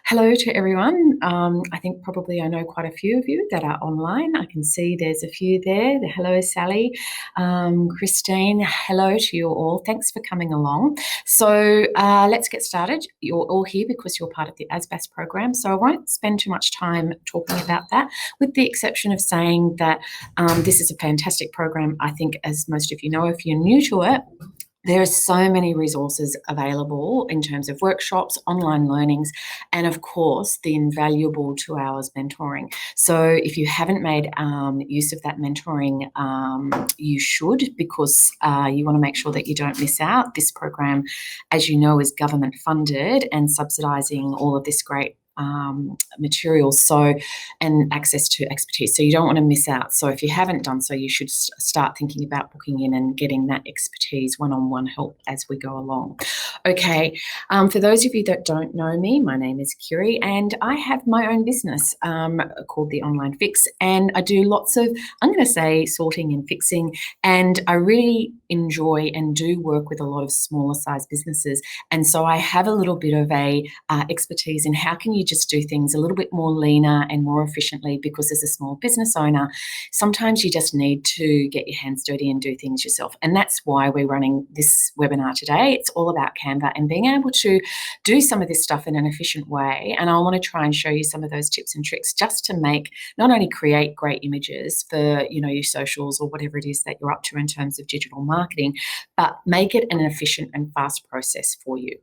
Hello to everyone. I think probably I know quite a few of you that are online. I can see there's a few there. Hello, Sally, Christine. Hello to you all. Thanks for coming along. So let's get started. You're all here because you're part of the ASBAS program. So I won't spend too much time talking about that, with the exception of saying that this is a fantastic program. I think, as most of you know, if you're new to it, there are so many resources available in terms of workshops, online learnings, and of course, the invaluable 2 hours mentoring. So if you haven't made use of that mentoring, you should, because you want to make sure that you don't miss out. This program, as you know, is government funded and subsidising all of this great material, and access to expertise. So you don't want to miss out. So if you haven't done so, you should start thinking about booking in and getting that expertise, one-on-one help as we go along. Okay, for those of you that don't know me, my name is Kirri, and I have my own business called The Online Fix, and I do lots of, I'm going to say, sorting and fixing, and I really enjoy and do work with a lot of smaller size businesses. And so I have a little bit of a expertise in how can you just do things a little bit more leaner and more efficiently, because as a small business owner, sometimes you just need to get your hands dirty and do things yourself. And that's why we're running this webinar today. It's all about Canva and being able to do some of this stuff in an efficient way. And I want to try and show you some of those tips and tricks just to make, not only create great images for, your socials or whatever it is that you're up to in terms of digital marketing, but make it an efficient and fast process for you.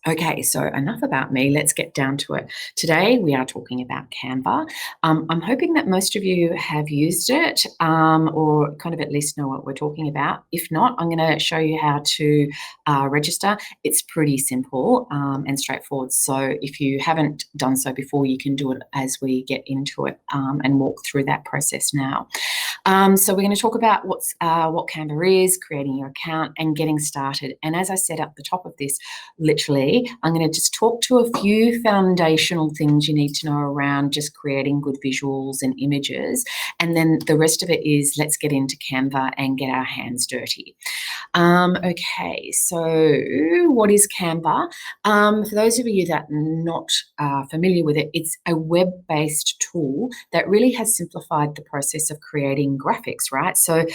Okay, so enough about me. Let's get down to it. Today, we are talking about Canva. I'm hoping that most of you have used it or kind of at least know what we're talking about. If not, I'm going to show you how to register. It's pretty simple and straightforward. So if you haven't done so before, you can do it as we get into it and walk through that process now. So we're going to talk about what Canva is, creating your account and getting started. And as I said at the top of this, literally, I'm going to just talk to a few foundational things you need to know around just creating good visuals and images. And then the rest of it is let's get into Canva and get our hands dirty. Okay, so what is Canva? For those of you that are not familiar with it, it's a web-based tool that really has simplified the process of creating graphics, right? So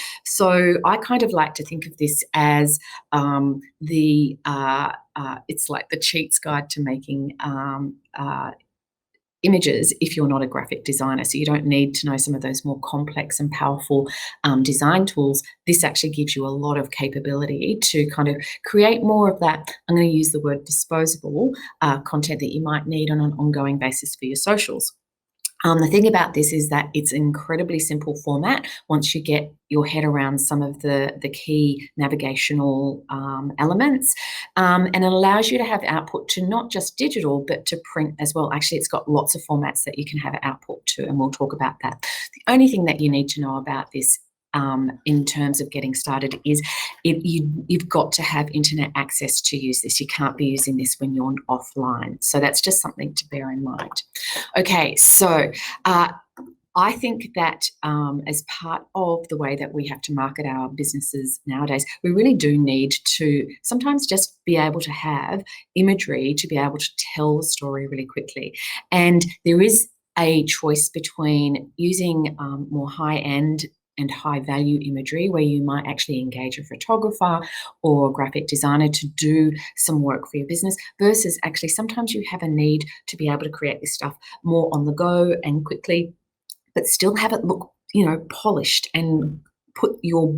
I kind of like to think of this as it's like the cheats guide to making images if you're not a graphic designer. So you don't need to know some of those more complex and powerful design tools. This actually gives you a lot of capability to kind of create more of that, I'm going to use the word disposable content that you might need on an ongoing basis for your socials. The thing about this is that it's an incredibly simple format once you get your head around some of the key navigational elements, and it allows you to have output to not just digital but to print as well. Actually, it's got lots of formats that you can have output to, and we'll talk about that. The only thing that you need to know about this in terms of getting started is you've got to have internet access to use this. You can't be using this when you're offline. So that's just something to bear in mind. Okay, so I think that as part of the way that we have to market our businesses nowadays, we really do need to sometimes just be able to have imagery to be able to tell the story really quickly. And there is a choice between using more high-end and high value imagery where you might actually engage a photographer or a graphic designer to do some work for your business, versus actually sometimes you have a need to be able to create this stuff more on the go and quickly, but still have it look, polished and put your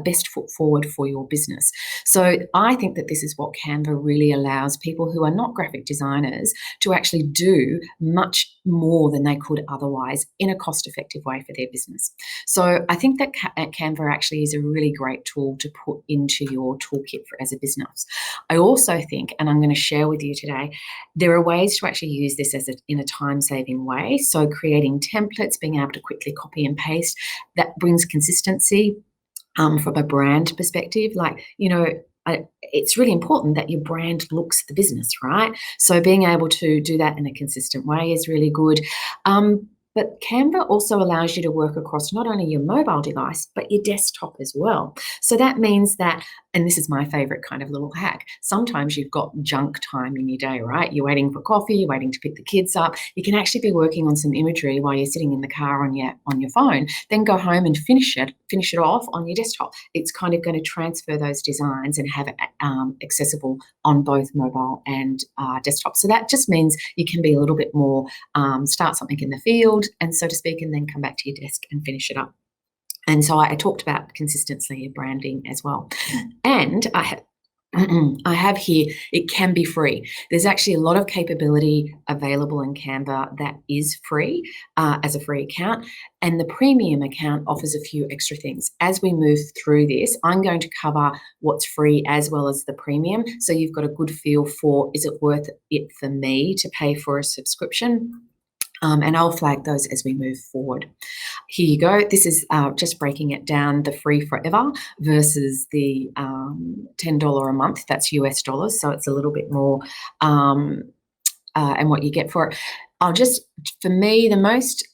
best foot forward for your business. So I think that this is what Canva really allows people who are not graphic designers to actually do much more than they could otherwise in a cost-effective way for their business. So I think that Canva actually is a really great tool to put into your toolkit as a business. I also think, and I'm going to share with you today, there are ways to actually use this in a time-saving way. So creating templates, being able to quickly copy and paste, that brings consistency. From a brand perspective, it's really important that your brand looks the business, right? So being able to do that in a consistent way is really good. But Canva also allows you to work across not only your mobile device, but your desktop as well. So that means that And this is my favorite kind of little hack. Sometimes you've got junk time in your day, right? You're waiting for coffee, you're waiting to pick the kids up. You can actually be working on some imagery while you're sitting in the car on your phone, then go home and finish it off on your desktop. It's kind of going to transfer those designs and have it accessible on both mobile and desktop. So that just means you can be a little bit more, start something in the field, and so to speak, and then come back to your desk and finish it up. And so I talked about consistency of branding as well. And I have here, it can be free. There's actually a lot of capability available in Canva that is free as a free account. And the premium account offers a few extra things. As we move through this, I'm going to cover what's free as well as the premium. So you've got a good feel for, is it worth it for me to pay for a subscription? And I'll flag those as we move forward. Here you go. This is just breaking it down, the free forever versus the $10 a month. That's US dollars. So it's a little bit more and what you get for it. For me, the most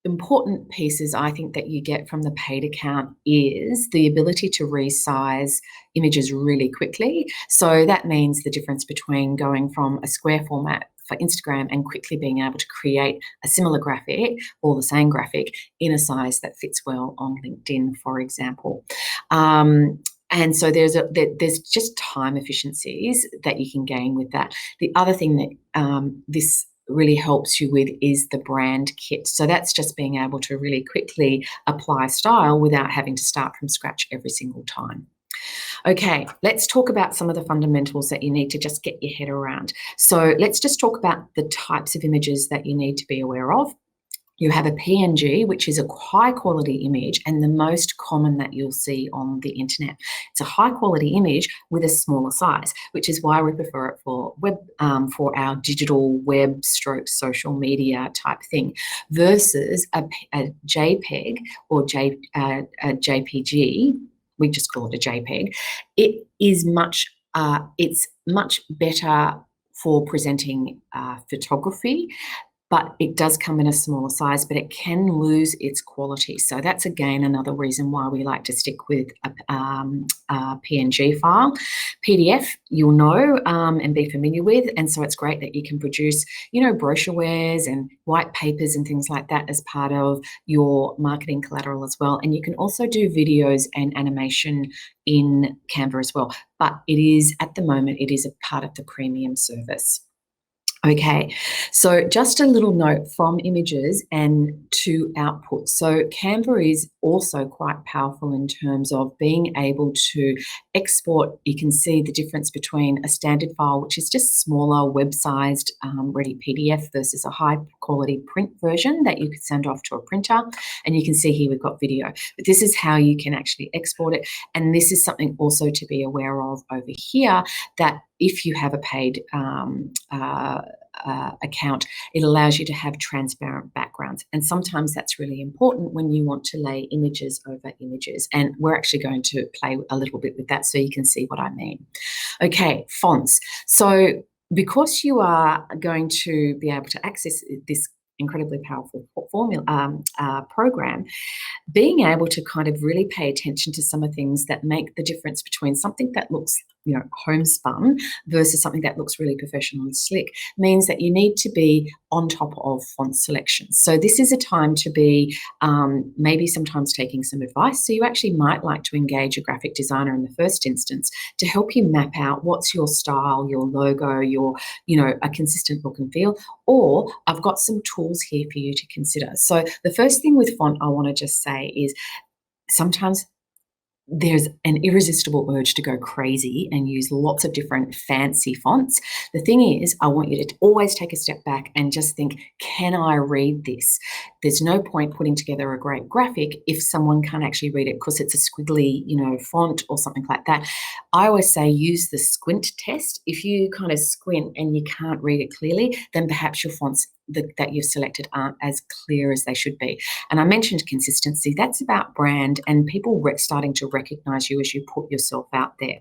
important pieces I think that you get from the paid account is the ability to resize images really quickly. So that means the difference between going from a square format for Instagram and quickly being able to create a similar graphic or the same graphic in a size that fits well on LinkedIn, for example. And so there's just time efficiencies that you can gain with that. The other thing that this really helps you with is the brand kit. So that's just being able to really quickly apply style without having to start from scratch every single time. Okay, let's talk about some of the fundamentals that you need to just get your head around. So let's just talk about the types of images that you need to be aware of. You have a PNG, which is a high quality image and the most common that you'll see on the internet. It's a high quality image with a smaller size, which is why we prefer it for web, for our digital web stroke social media type thing, versus a JPEG or a JPG. We just call it a JPEG. It is it's much better for presenting photography, but it does come in a smaller size, but it can lose its quality. So that's, again, another reason why we like to stick with a PNG file. PDF, you'll know and be familiar with, and so it's great that you can produce, brochurewares and white papers and things like that as part of your marketing collateral as well. And you can also do videos and animation in Canva as well. But at the moment, it is a part of the premium service. Okay, so just a little note from images and to output. So Canva is also quite powerful in terms of being able to export. You can see the difference between a standard file, which is just smaller, web-sized, ready PDF, versus a high-quality print version that you could send off to a printer. And you can see here we've got video. But this is how you can actually export it. And this is something also to be aware of over here, that if you have a paid account, it allows you to have transparent backgrounds. And sometimes that's really important when you want to lay images over images. And we're actually going to play a little bit with that so you can see what I mean. Okay, fonts. So because you are going to be able to access this incredibly powerful program, being able to kind of really pay attention to some of the things that make the difference between something that looks homespun versus something that looks really professional and slick means that you need to be on top of font selection. So this is a time to be maybe sometimes taking some advice. So you actually might like to engage a graphic designer in the first instance to help you map out what's your style, your logo, your, a consistent look and feel, or I've got some tools here for you to consider. So the first thing with font I want to just say is sometimes there's an irresistible urge to go crazy and use lots of different fancy fonts. The thing is, I want you to always take a step back and just think, can I read this? There's no point putting together a great graphic if someone can't actually read it because it's a squiggly, font or something like that. I always say use the squint test. If you kind of squint and you can't read it clearly, then perhaps your fonts that you've selected aren't as clear as they should be. And I mentioned consistency. That's about brand and people starting to recognize you as you put yourself out there.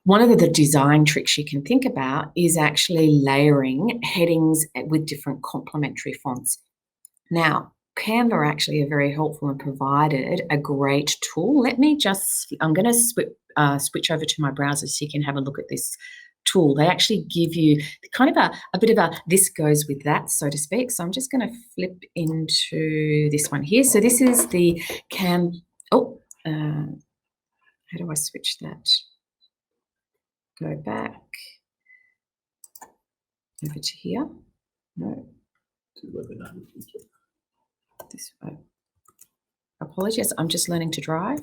One of the design tricks you can think about is actually layering headings with different complementary fonts. Now, Canva are actually are very helpful and provided a great tool. I'm going to switch over to my browser so you can have a look at this tool. They actually give you kind of a bit of a this goes with that, so to speak. So I'm just going to flip into this one here. So this is the how do I switch that? Go back over to here. No. This way. Apologies, I'm just learning to drive.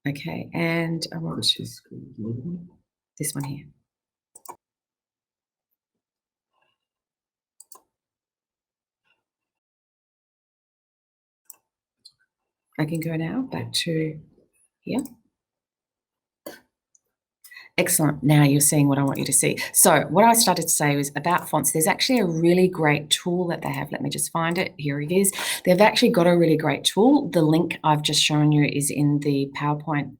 Okay, and I want to this one here. I can go now back to here. Excellent. Now you're seeing what I want you to see. So what I started to say was about fonts. There's actually a really great tool that they have. Let me just find it. Here it is. They've actually got a really great tool. The link I've just shown you is in the PowerPoint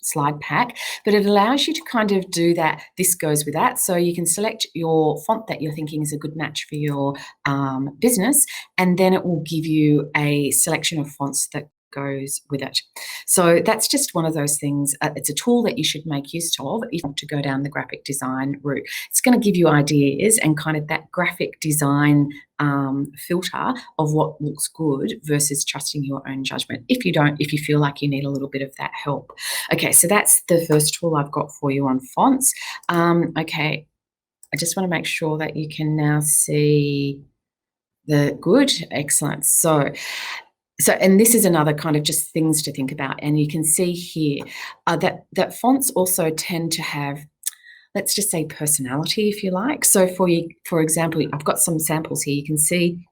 slide pack, but it allows you to kind of do that. This goes with that. So you can select your font that you're thinking is a good match for your business, and then it will give you a selection of fonts that goes with it. So that's just one of those things. It's a tool that you should make use of if you want to go down the graphic design route. It's going to give you ideas and kind of that graphic design filter of what looks good versus trusting your own judgment. If you feel like you need a little bit of that help. Okay, so that's the first tool I've got for you on fonts. Okay, I just want to make sure that you can now see the good. Excellent. So, and this is another kind of just things to think about. And you can see here that fonts also tend to have, let's just say, personality, if you like. So for example, I've got some samples here. You can see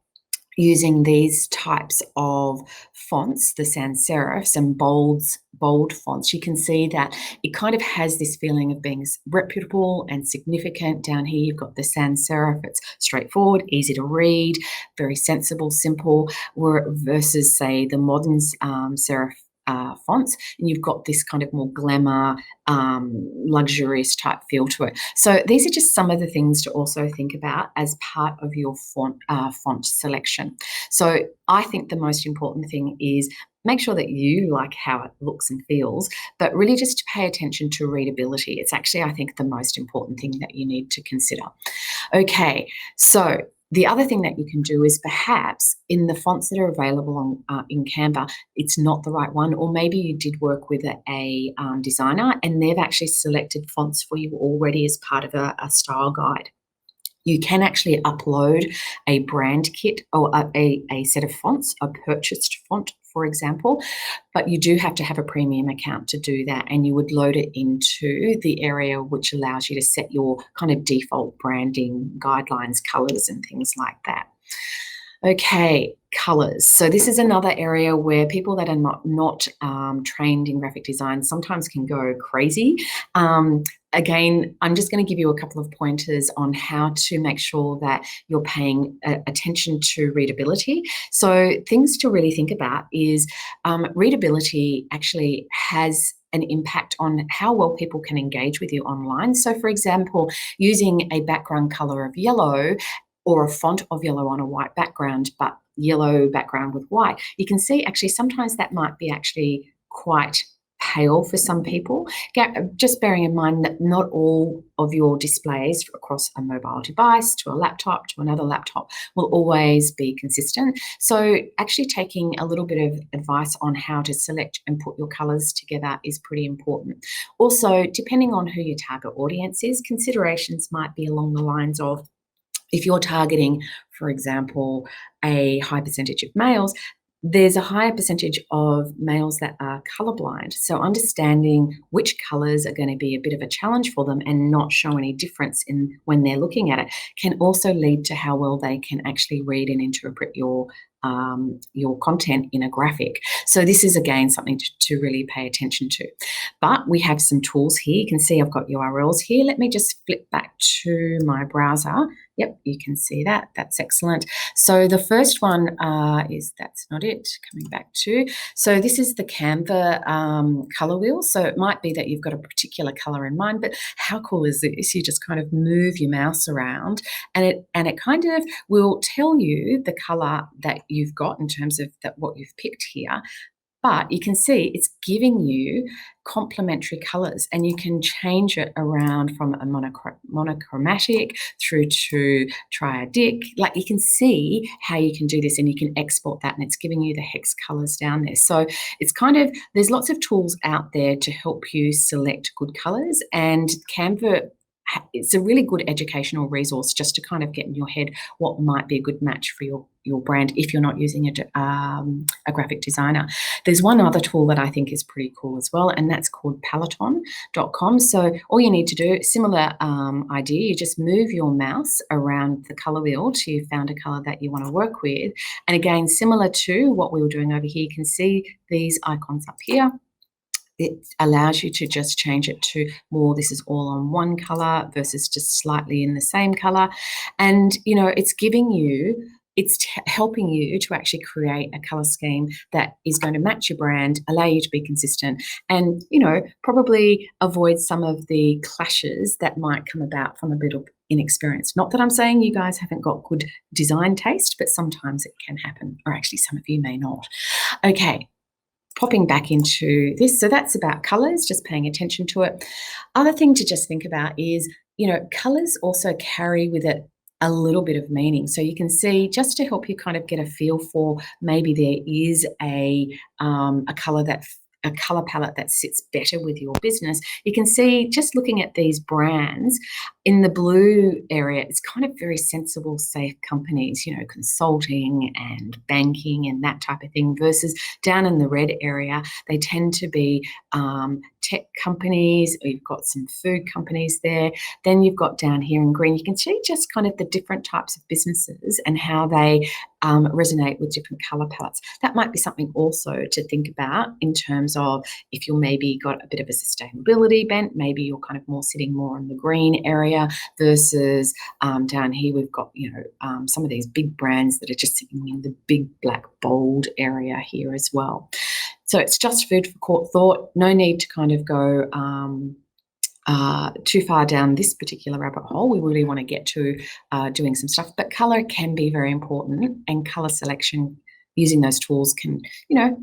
using these types of fonts, the sans serifs and bold fonts, you can see that it kind of has this feeling of being reputable and significant. Down here, you've got the sans serif. It's straightforward, easy to read, very sensible, simple, versus, say, the modern serif fonts, and you've got this kind of more glamour, luxurious type feel to it. So these are just some of the things to also think about as part of your font selection. So I think the most important thing is make sure that you like how it looks and feels, but really just to pay attention to readability. It's actually, I think, the most important thing that you need to consider. Okay, so the other thing that you can do is perhaps in the fonts that are available on in Canva, it's not the right one, or maybe you did work with a designer and they've actually selected fonts for you already as part of a style guide. You can actually upload a brand kit or a set of fonts, a purchased font, for example, but you do have to have a premium account to do that, and you would load it into the area which allows you to set your kind of default branding guidelines, colors and things like that. Okay, colors. So this is another area where people that are not trained in graphic design sometimes can go crazy. Again, I'm just going to give you a couple of pointers on how to make sure that you're paying attention to readability. So things to really think about is readability actually has an impact on how well people can engage with you online. So for example, using a background color of yellow or a font of yellow on a white background, but yellow background with white, you can see actually sometimes that might be actually quite pale for some people. Just bearing in mind that not all of your displays across a mobile device to a laptop to another laptop will always be consistent. So actually taking a little bit of advice on how to select and put your colors together is pretty important. Also, depending on who your target audience is, considerations might be along the lines of, if you're targeting, for example, a high percentage of males, there's a higher percentage of males that are colorblind. So understanding which colors are going to be a bit of a challenge for them and not show any difference in when they're looking at it can also lead to how well they can actually read and interpret your your content in a graphic. So this is, again, something to really pay attention to. But we have some tools here. You can see I've got URLs here. Let me just flip back to my browser. Yep, you can see that. That's excellent. So the first one is, that's not it, coming back to. So this is the Canva color wheel. So it might be that you've got a particular color in mind, but how cool is this? You just kind of move your mouse around and it kind of will tell you the color that you've got in terms of what you've picked here. But you can see it's giving you complementary colors, and you can change it around from a monochromatic through to triadic. Like, you can see how you can do this, and you can export that, and it's giving you the hex colors down there. So it's kind of, there's lots of tools out there to help you select good colors, and Canva, it's a really good educational resource just to kind of get in your head what might be a good match for your brand if you're not using a graphic designer. There's one other tool that I think is pretty cool as well, and that's called Peloton.com. So all you need to do, similar idea, you just move your mouse around the color wheel till you found a color that you want to work with. And again, similar to what we were doing over here, you can see these icons up here. It allows you to just change it to more, this is all on one color versus just slightly in the same color. And, you know, it's giving you, it's helping you to actually create a color scheme that is going to match your brand, allow you to be consistent, and, you know, probably avoid some of the clashes that might come about from a bit of inexperience. Not that I'm saying you guys haven't got good design taste, but sometimes it can happen, or actually some of you may not. Okay. Popping back into this, so that's about colors, just paying attention to it. Other thing to just think about is, you know, colors also carry with it a little bit of meaning. So you can see, just to help you kind of get a feel for, maybe there is a color palette that sits better with your business. You can see, just looking at these brands, in the blue area, it's kind of very sensible, safe companies, you know, consulting and banking and that type of thing, versus down in the red area, they tend to be tech companies, or you've got some food companies there. Then you've got down here in green, you can see just kind of the different types of businesses and how they resonate with different color palettes. That might be something also to think about in terms of, if you're maybe got a bit of a sustainability bent, maybe you're kind of more sitting more in the green area, versus down here we've got, you know, some of these big brands that are just sitting in the big black bold area here as well. So it's just food for thought. No need to kind of go too far down this particular rabbit hole. We really want to get to doing some stuff, but color can be very important, and color selection using those tools can, you know,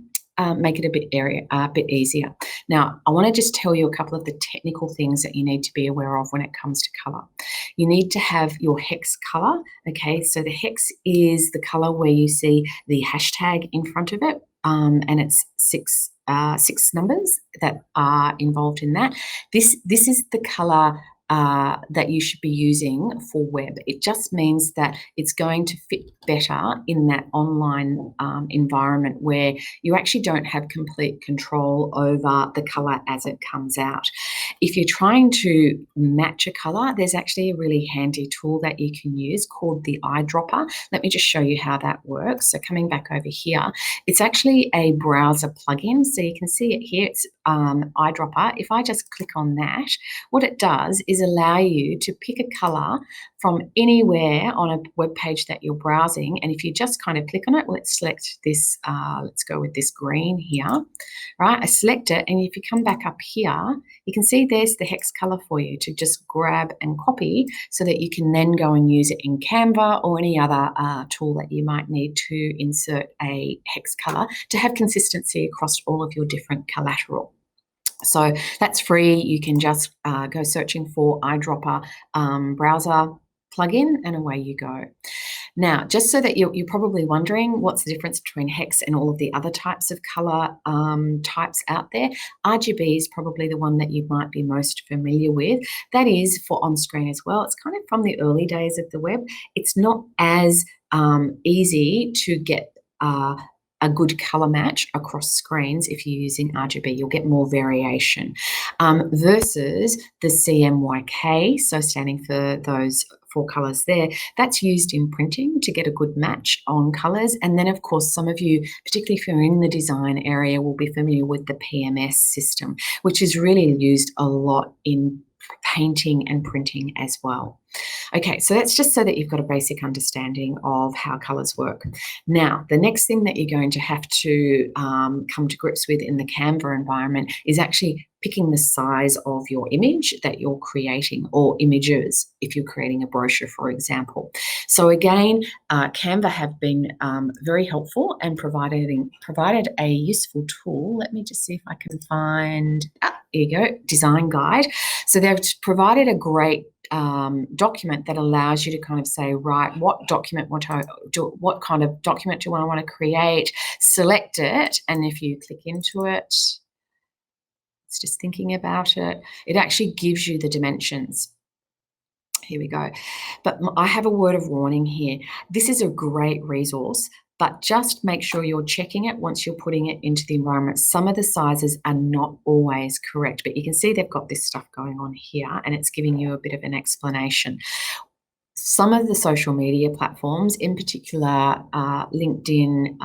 make it a bit easier. Now, I want to just tell you a couple of the technical things that you need to be aware of when it comes to color. You need to have your hex color. Okay, so the hex is the color where you see the hashtag in front of it, and it's six numbers that are involved in that. This is the color that you should be using for web. It just means that it's going to fit better in that online environment where you actually don't have complete control over the color as it comes out. If you're trying to match a color, there's actually a really handy tool that you can use called the eyedropper. Let me just show you how that works. So coming back over here, it's actually a browser plugin. So you can see it here, it's eyedropper. If I just click on that, what it does is allow you to pick a color from anywhere on a web page that you're browsing. And if you just kind of click on it, let's select this, let's go with this green here, right? I select it, and if you come back up here, you can see there's the hex color for you to just grab and copy, so that you can then go and use it in Canva or any other tool that you might need to insert a hex color to have consistency across all of your different collateral. So that's free. You can just go searching for eyedropper browser plugin, and away you go. Now, just so that you're probably wondering what's the difference between hex and all of the other types of color types out there, RGB is probably the one that you might be most familiar with. That is for on-screen as well. It's kind of from the early days of the web. It's not as easy to get a good color match across screens if you're using RGB. You'll get more variation versus the CMYK, so standing for those four colours there. That's used in printing to get a good match on colours. And then, of course, some of you, particularly if you're in the design area, will be familiar with the PMS system, which is really used a lot in painting and printing as well. Okay, so that's just so that you've got a basic understanding of how colours work. Now, the next thing that you're going to have to come to grips with in the Canva environment is actually picking the size of your image that you're creating, or images if you're creating a brochure, for example. So again, Canva have been very helpful and provided a useful tool. Let me just see if I can find, here you go, design guide. So they've provided a great document that allows you to kind of say, right, what document what kind of document do I want to create, select it, and if you click into it, it's just thinking about it, it actually gives you the dimensions. Here we go. But I have a word of warning here. This is a great resource, but just make sure you're checking it once you're putting it into the environment. Some of the sizes are not always correct, but you can see they've got this stuff going on here, and it's giving you a bit of an explanation. Some of the social media platforms, in particular LinkedIn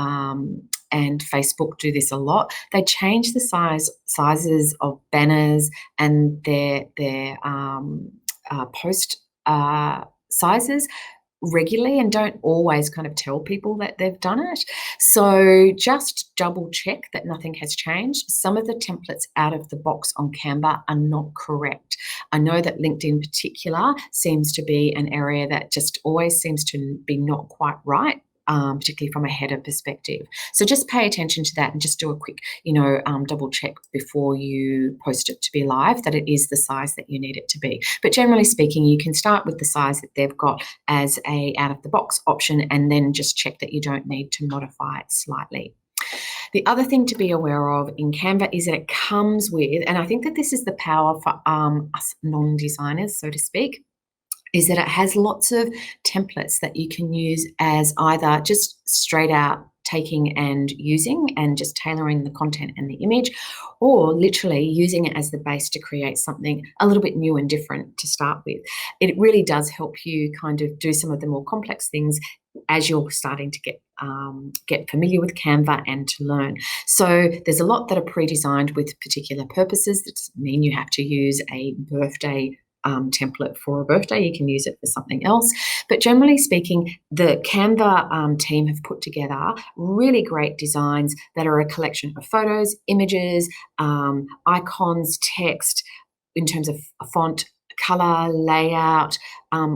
and Facebook, do this a lot. They change the sizes of banners and their post sizes regularly, and don't always kind of tell people that they've done it. So just double check that nothing has changed. Some of the templates out of the box on Canva are not correct. I know that LinkedIn in particular seems to be an area that just always seems to be not quite right. Particularly from a header perspective. So just pay attention to that and just do a quick, double check before you post it to be live that it is the size that you need it to be. But generally speaking, you can start with the size that they've got as a out of the box option, and then just check that you don't need to modify it slightly. The other thing to be aware of in Canva is that it comes with, and I think that this is the power for us non-designers, so to speak, is that it has lots of templates that you can use as either just straight out taking and using and just tailoring the content and the image, or literally using it as the base to create something a little bit new and different to start with. It really does help you kind of do some of the more complex things as you're starting to get familiar with Canva and to learn. So there's a lot that are pre-designed with particular purposes. That doesn't mean you have to use a birthday template for a birthday. You can use it for something else. But generally speaking, the Canva team have put together really great designs that are a collection of photos, images, icons, text, in terms of font, color, layout,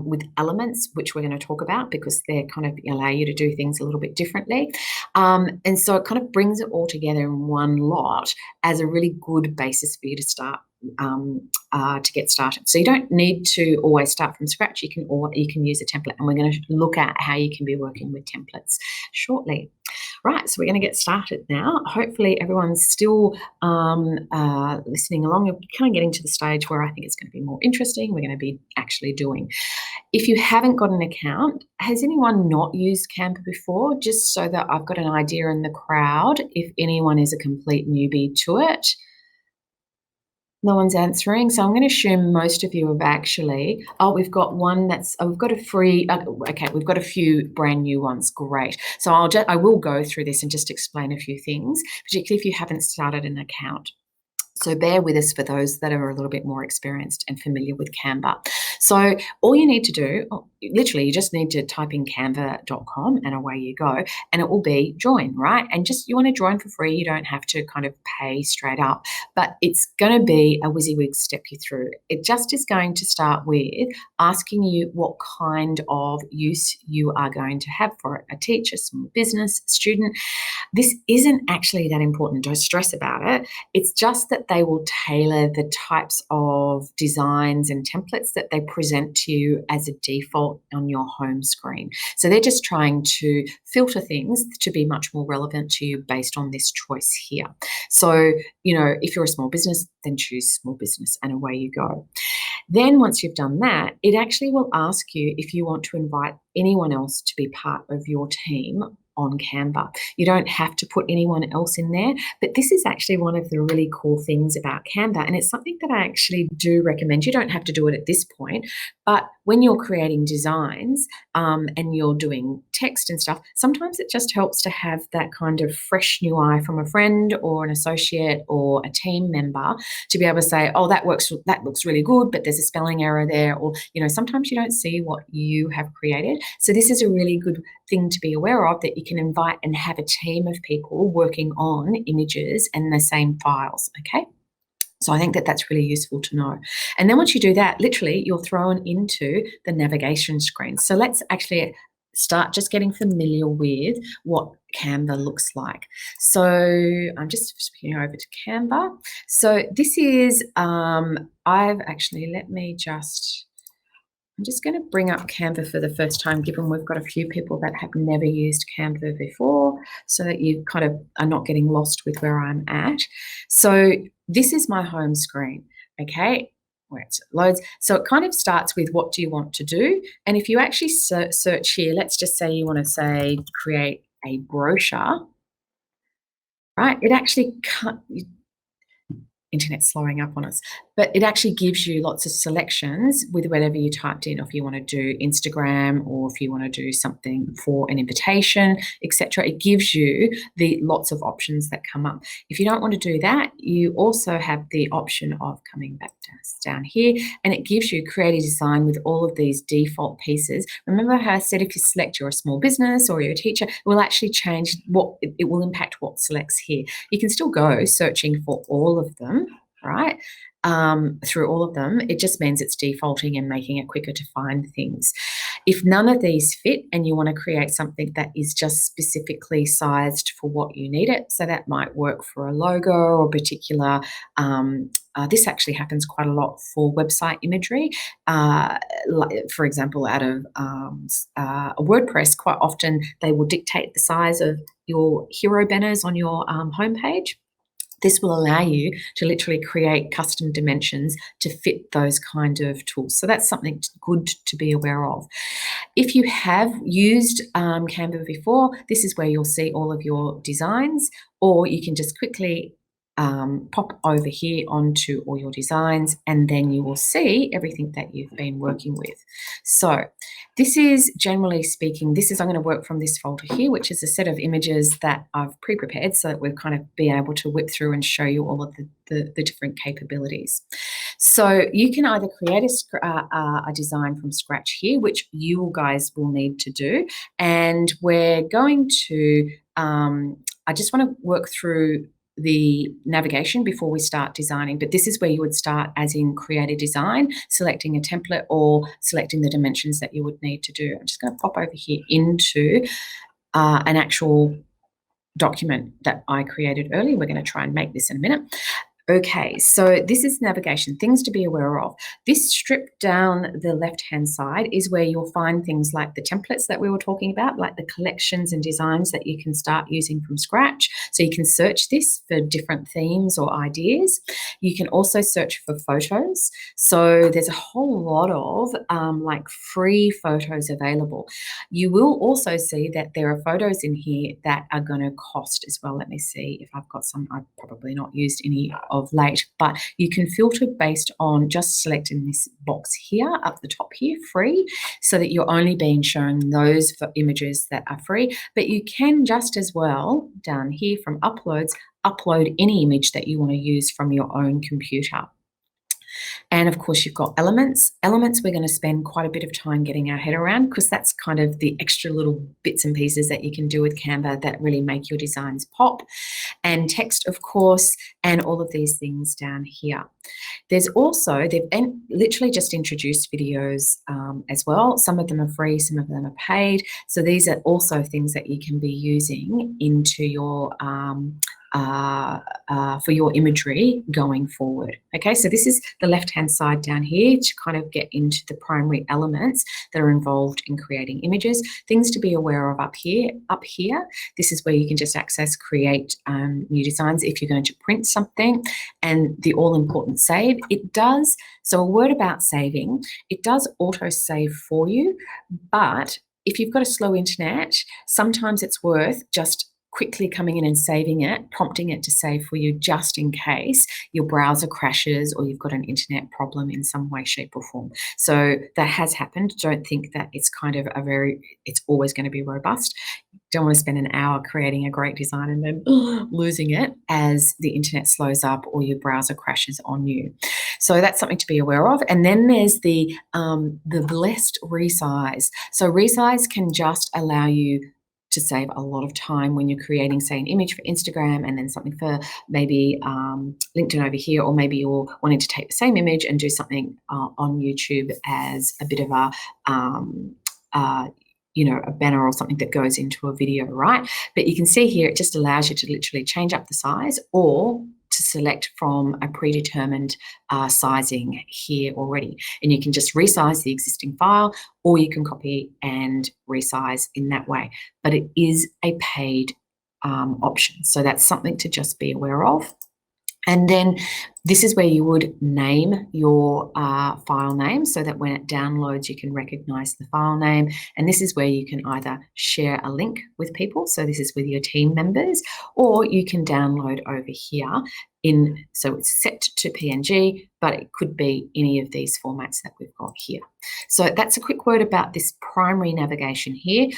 with elements, which we're going to talk about because they kind of allow you to do things a little bit differently. And so it kind of brings it all together in one lot as a really good basis for you to start to get started. So you don't need to always start from scratch. You can use a template, and we're going to look at how you can be working with templates shortly. Right, so we're going to get started now. Hopefully everyone's still listening along. We're kind of getting to the stage where I think it's going to be more interesting. We're going to be actually doing. If you haven't got an account, has anyone not used Canva before? Just so that I've got an idea in the crowd if anyone is a complete newbie to it. No one's answering, so I'm going to assume most of you have actually. Oh, we've got one we've got a free. Okay, we've got a few brand new ones. Great. So I will go through this and just explain a few things, particularly if you haven't started an account. So bear with us for those that are a little bit more experienced and familiar with Canva. So all you need to do, literally, you just need to type in canva.com and away you go, and it will be join, right? And just you want to join for free. You don't have to kind of pay straight up, but it's going to be a WYSIWYG step you through. It just is going to start with asking you what kind of use you are going to have for it. A teacher, small business, student. This isn't actually that important. Don't stress about it. It's just that they will tailor the types of designs and templates that they present to you as a default on your home screen. So they're just trying to filter things to be much more relevant to you based on this choice here. So, if you're a small business, then choose small business and away you go. Then once you've done that, it actually will ask you if you want to invite anyone else to be part of your team on Canva. You don't have to put anyone else in there, but this is actually one of the really cool things about Canva, and it's something that I actually do recommend. You don't have to do it at this point, but when you're creating designs and you're doing text and stuff, sometimes it just helps to have that kind of fresh new eye from a friend or an associate or a team member to be able to say, oh, that looks really good, but there's a spelling error there, or sometimes you don't see what you have created. So this is a really good thing to be aware of, that you can invite and have a team of people working on images and the same files, okay? So I think that that's really useful to know. And then once you do that, literally you're thrown into the navigation screen. So let's actually start just getting familiar with what Canva looks like. So I'm just switching over to Canva. So this is, I'm just going to bring up Canva for the first time, given we've got a few people that have never used Canva before, so that you kind of are not getting lost with where I'm at. So this is my home screen, okay, where it loads. So it kind of starts with, what do you want to do? And if you actually search here, let's just say you want to create a brochure, right? It actually internet's slowing up on us, but it actually gives you lots of selections with whatever you typed in. If you want to do Instagram, or if you want to do something for an invitation, etc., it gives you the lots of options that come up. If you don't want to do that, you also have the option of coming back down here, and it gives you create a design with all of these default pieces. Remember how I said if you select you're a small business or you're a teacher, it will actually change it will impact what selects here. You can still go searching for all of them, right? Through all of them. It just means it's defaulting and making it quicker to find things. If none of these fit and you want to create something that is just specifically sized for what you need it, so that might work for a logo or particular, this actually happens quite a lot for website imagery. For example, out of WordPress, quite often they will dictate the size of your hero banners on your homepage. This will allow you to literally create custom dimensions to fit those kind of tools. So that's something good to be aware of. If you have used Canva before, this is where you'll see all of your designs, or you can just quickly pop over here onto all your designs, and then you will see everything that you've been working with. So this is, generally speaking, I'm going to work from this folder here, which is a set of images that I've pre-prepared so that we'll kind of be able to whip through and show you all of the different capabilities. So you can either create a design from scratch here, which you guys will need to do, and we're going to, I just want to work through the navigation before we start designing, but this is where you would start, as in create a design, selecting a template or selecting the dimensions that you would need to do. I'm just going to pop over here into an actual document that I created earlier. We're going to try and make this in a minute. Okay, so this is navigation, things to be aware of. This strip down the left-hand side is where you'll find things like the templates that we were talking about, like the collections and designs that you can start using from scratch. So you can search this for different themes or ideas. You can also search for photos. So there's a whole lot of like free photos available. You will also see that there are photos in here that are going to cost as well. Let me see if I've got some. I've probably not used any of late, but you can filter based on just selecting this box here up the top here, free, so that you're only being shown those for images that are free. But you can just as well down here from uploads, upload any image that you want to use from your own computer. And of course, you've got elements. Elements we're going to spend quite a bit of time getting our head around, because that's kind of the extra little bits and pieces that you can do with Canva that really make your designs pop. And text, of course, and all of these things down here. There's also, they've literally just introduced videos as well. Some of them are free, some of them are paid. So these are also things that you can be using into your for your imagery going forward. Okay, so this is the left-hand side down here to kind of get into the primary elements that are involved in creating images. Things to be aware of up here. This is where you can just access create new designs if you're going to print something, and the all-important save. It does, so a word about saving, it does auto-save for you, but if you've got a slow internet, sometimes it's worth just quickly coming in and saving it, prompting it to save for you just in case your browser crashes or you've got an internet problem in some way, shape or form. So that has happened. Don't think that it's kind of it's always going to be robust. Don't want to spend an hour creating a great design and then losing it as the internet slows up or your browser crashes on you. So that's something to be aware of. And then there's the blessed resize. So resize can just allow you to save a lot of time when you're creating, say, an image for Instagram and then something for maybe LinkedIn over here, or maybe you're wanting to take the same image and do something on YouTube as a bit of a a banner or something that goes into a video, right? But you can see here, it just allows you to literally change up the size or to select from a predetermined sizing here already. And you can just resize the existing file, or you can copy and resize in that way. But it is a paid option. So that's something to just be aware of. And then this is where you would name your file name so that when it downloads, you can recognize the file name. And this is where you can either share a link with people, so this is with your team members, or you can download over here so it's set to PNG, but it could be any of these formats that we've got here. So that's a quick word about this primary navigation here.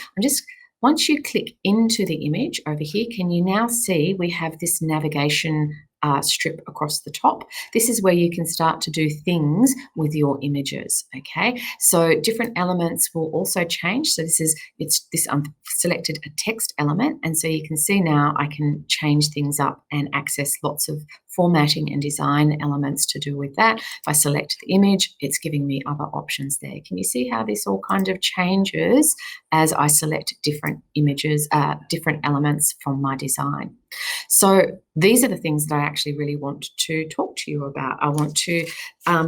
Once you click into the image over here, can you now see we have this navigation strip across the top? This is where you can start to do things with your images, okay? So different elements will also change. So I've selected a text element, and so you can see now I can change things up and access lots of formatting and design elements to do with that. If I select the image, it's giving me other options there. Can you see how this all kind of changes as I select different images, different elements from my design? So these are the things that I actually really want to talk to you about. I want to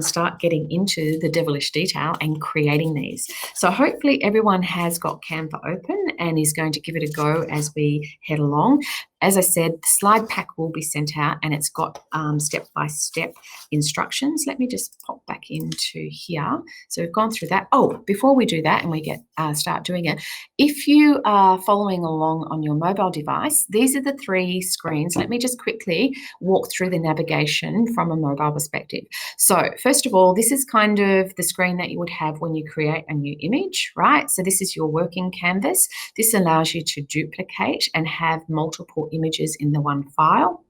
start getting into the devilish detail and creating these. So hopefully everyone has got Canva open and is going to give it a go as we head along. As I said, the slide pack will be sent out and it's got step-by-step instructions. Let me just pop back into here. So we've gone through that. Oh, before we do that and we start doing it, if you are following along on your mobile device, these are the three screens. Let me just quickly walk through the navigation from a mobile perspective. So first of all, this is kind of the screen that you would have when you create a new image, right? So this is your working canvas. This allows you to duplicate and have multiple images in the one file.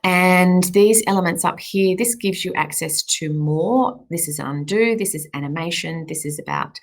And these elements up here, this gives you access to more. This is undo, this is animation, this is about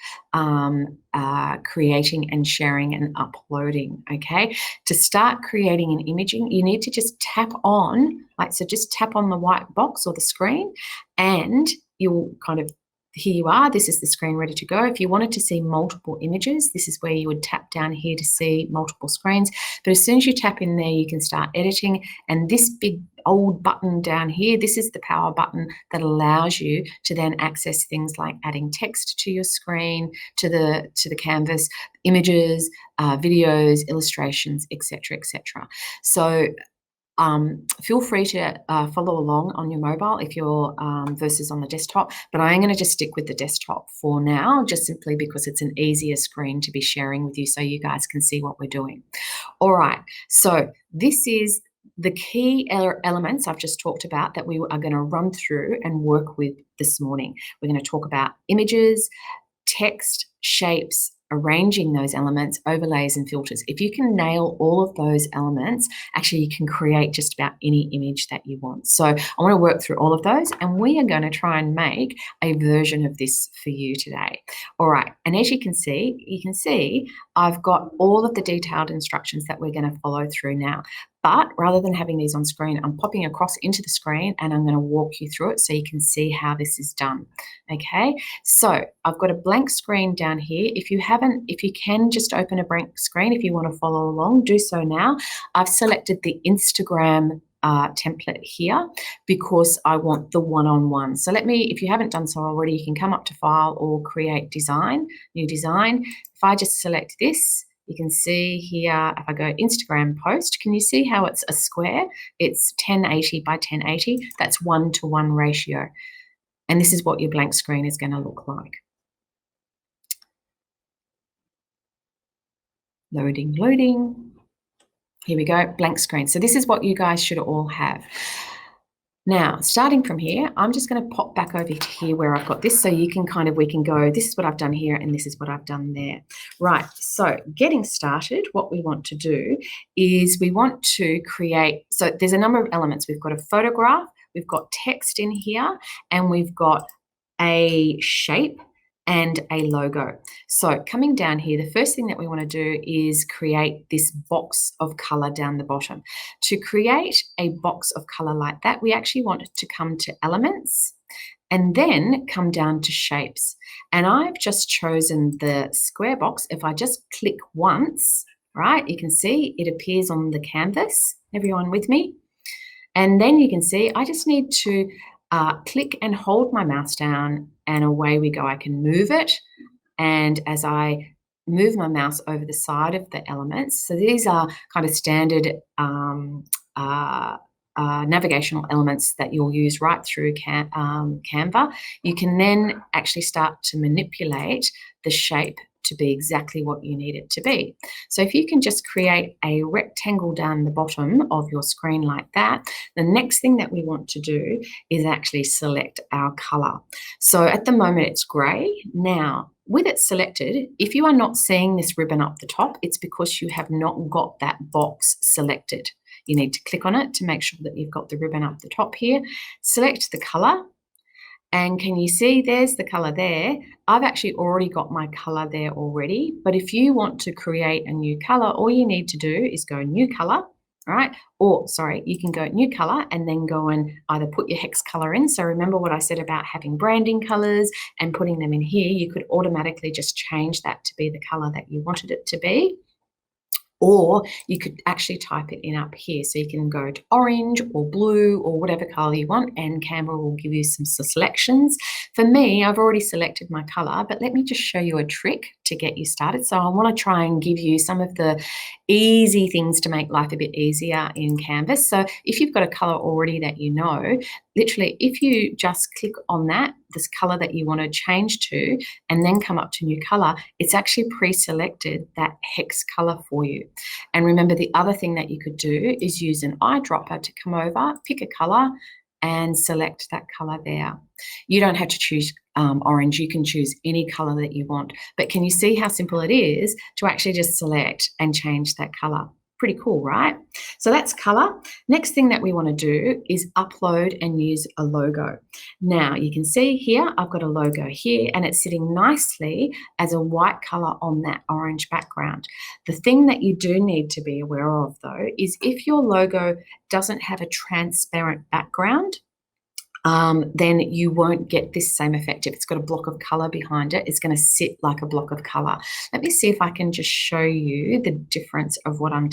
creating and sharing and uploading, okay? To start creating and imaging, you need to just tap on, just tap on the white box or the screen and you'll kind of, here you are, this is the screen ready to go. If you wanted to see multiple images, this is where you would tap down here to see multiple screens. But as soon as you tap in there, you can start editing. And this big old button down here, this is the power button that allows you to then access things like adding text to your screen, to the canvas, images, videos, illustrations, etc., etc. So feel free to follow along on your mobile if you're versus on the desktop, but I'm going to just stick with the desktop for now, just simply because it's an easier screen to be sharing with you so you guys can see what we're doing. All right, so this is the key elements I've just talked about that we are going to run through and work with this morning. We're going to talk about images, text, shapes, arranging those elements, overlays and filters. If you can nail all of those elements, actually you can create just about any image that you want. So I want to work through all of those and we are going to try and make a version of this for you today. All right, and as you can see I've got all of the detailed instructions that we're going to follow through now. But rather than having these on screen, I'm popping across into the screen and I'm going to walk you through it so you can see how this is done. Okay, so I've got a blank screen down here. If you can just open a blank screen, if you want to follow along, do so now. I've selected the Instagram template here because I want the one-on-one. So if you haven't done so already, you can come up to File or Create Design, New Design. If I just select this, you can see here, if I go Instagram post, can you see how it's a square? It's 1080 by 1080. That's 1-to-1 ratio. And this is what your blank screen is going to look like. Loading, loading. Here we go, blank screen. So this is what you guys should all have. Now, starting from here, I'm just going to pop back over to here where I've got this, so you can we can go, this is what I've done here and this is what I've done there. Right, so getting started, what we want to do is we want to create, so there's a number of elements. We've got a photograph, we've got text in here, and we've got a shape and a logo. So coming down here, the first thing that we want to do is create this box of color down the bottom. To create a box of color like that, we actually want to come to elements and then come down to shapes. And I've just chosen the square box. If I just click once, right, you can see it appears on the canvas. Everyone with me? And then you can see I just need to click and hold my mouse down, and away we go. I can move it, and as I move my mouse over the side of the elements, so these are kind of standard navigational elements that you'll use right through Canva, you can then actually start to manipulate the shape to be exactly what you need it to be. So if you can just create a rectangle down the bottom of your screen like that, the next thing that we want to do is actually select our color. So at the moment it's gray. Now, with it selected, if you are not seeing this ribbon up the top, it's because you have not got that box selected. You need to click on it to make sure that you've got the ribbon up the top here. Select the color. And can you see there's the color there? I've actually already got my color there already, but if you want to create a new color, all you need to do is go new color, right? Or sorry, you can go new color and then go and either put your hex color in. So remember what I said about having branding colors and putting them in here, you could automatically just change that to be the color that you wanted it to be. Or you could actually type it in up here. So you can go to orange or blue or whatever color you want, and Canva will give you some selections. For me, I've already selected my color, but let me just show you a trick to get you started. So I want to try and give you some of the easy things to make life a bit easier in Canvas. So if you've got a color already that you know, literally if you just click on that, this color that you want to change to, and then come up to new color, it's actually pre-selected that hex color for you. And remember, the other thing that you could do is use an eyedropper to come over, pick a color and select that color there. You don't have to choose orange, you can choose any color that you want. But can you see how simple it is to actually just select and change that color? Pretty cool, right? So that's color. Next thing that we want to do is upload and use a logo. Now you can see here, I've got a logo here and it's sitting nicely as a white color on that orange background. The thing that you do need to be aware of though, is if your logo doesn't have a transparent background, then you won't get this same effect. If it's got a block of color behind it, it's going to sit like a block of color. Let me see if I can just show you the difference of what I'm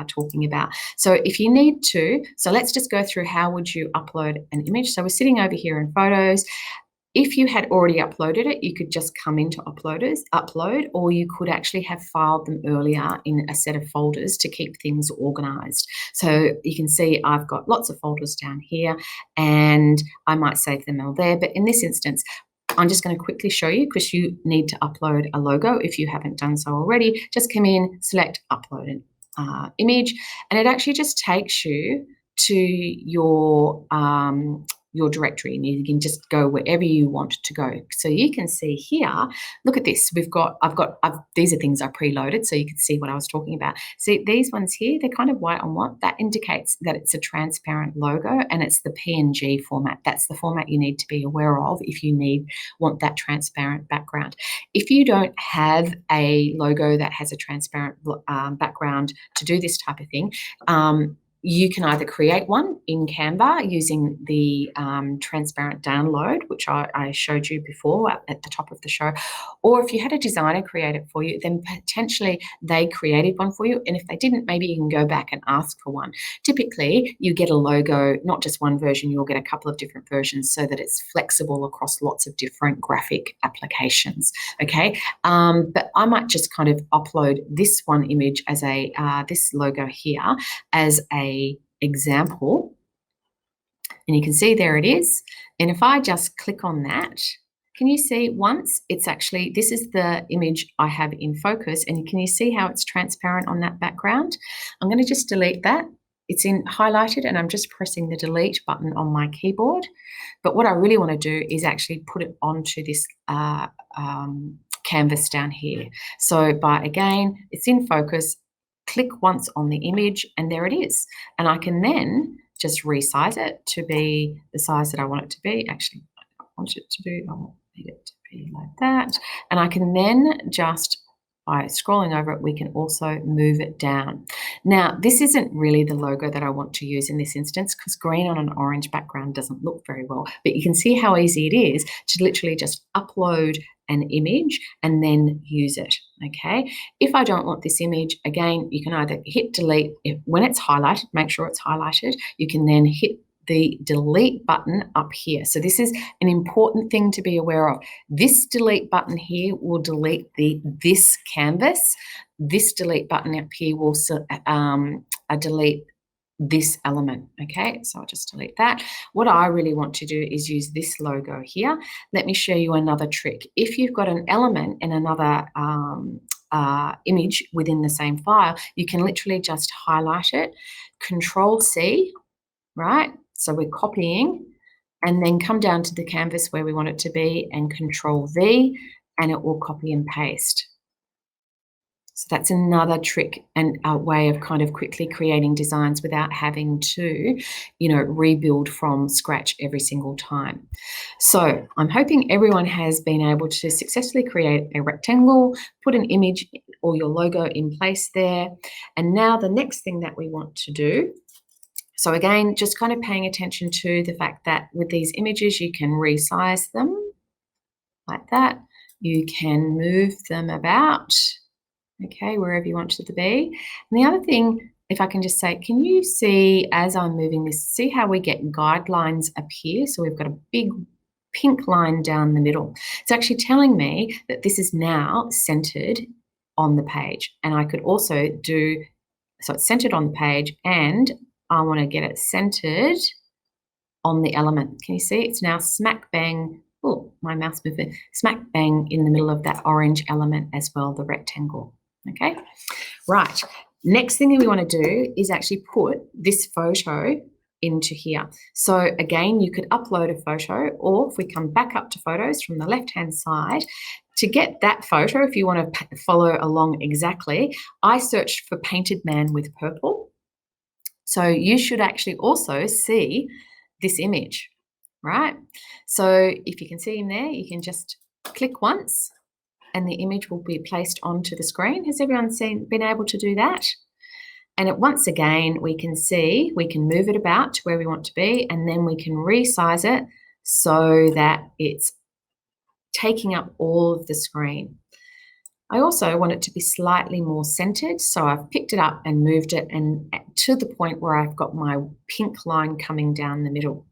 talking about. So if you need to, so let's just go through how would you upload an image. So we're sitting over here in photos. If you had already uploaded it, you could just come into upload, or you could actually have filed them earlier in a set of folders to keep things organized. So you can see I've got lots of folders down here and I might save them all there. But in this instance, I'm just going to quickly show you because you need to upload a logo if you haven't done so already. Just come in, select upload an image, and it actually just takes you to your directory, and you can just go wherever you want to go. So you can see here, look at this. These are things I preloaded so you can see what I was talking about. See these ones here, they're kind of white on white. That indicates that it's a transparent logo and it's the PNG format. That's the format you need to be aware of if you want that transparent background. If you don't have a logo that has a transparent background to do this type of thing, you can either create one in Canva using the transparent download, which I showed you before at the top of the show, or if you had a designer create it for you, then potentially they created one for you. And if they didn't, maybe you can go back and ask for one. Typically, you get a logo, not just one version, you'll get a couple of different versions so that it's flexible across lots of different graphic applications, okay? But I might just kind of upload this one image as this logo here as a example, and you can see there it is. And if I just click on that, Can you see once it's actually, this is the image I have in focus, and can you see how it's transparent on that background? I'm going to just delete that. It's in highlighted, and I'm just pressing the delete button on my keyboard. But what I really want to do is actually put it onto this canvas down here. So again, it's in focus, click once on the image, and there it is. And I can then just resize it to be the size that I want it to be. Actually, I want it to be, I need it to be like that. And I can then just, by scrolling over it, we can also move it down. Now, this isn't really the logo that I want to use in this instance, because green on an orange background doesn't look very well. But you can see how easy it is to literally just upload an image and then use it, okay? If I don't want this image, again, you can either hit delete. When it's highlighted, make sure it's highlighted. You can then hit the delete button up here. So this is an important thing to be aware of. This delete button here will delete this canvas. This delete button up here will delete this element, okay? So I'll just delete that. What I really want to do is use this logo here. Let me show you another trick. If you've got an element in another image within the same file, you can literally just highlight it, Control C, right? So we're copying, and then come down to the canvas where we want it to be and Control V, and it will copy and paste. So that's another trick and a way of kind of quickly creating designs without having to, rebuild from scratch every single time. So I'm hoping everyone has been able to successfully create a rectangle, put an image or your logo in place there. And now the next thing that we want to do, so again, just kind of paying attention to the fact that with these images, you can resize them like that. You can move them about, okay, wherever you want it to be. And the other thing, if I can just say, can you see as I'm moving this, see how we get guidelines up here? So we've got a big pink line down the middle. It's actually telling me that this is now centered on the page. And I could also do, so it's centered on the page, and I want to get it centered on the element. Can you see? It's now smack bang, oh, my mouse moved, smack bang in the middle of that orange element as well, the rectangle. Okay, right. Next thing that we want to do is actually put this photo into here. So again, you could upload a photo, or if we come back up to photos from the left-hand side, to get that photo, if you want to follow along exactly, I searched for painted man with purple. So you should actually also see this image, right? So if you can see him there, you can just click once and the image will be placed onto the screen. Has everyone been able to do that? And once again, we can see, we can move it about to where we want to be, and then we can resize it so that it's taking up all of the screen. I also want it to be slightly more centered, so I've picked it up and moved it and to the point where I've got my pink line coming down the middle.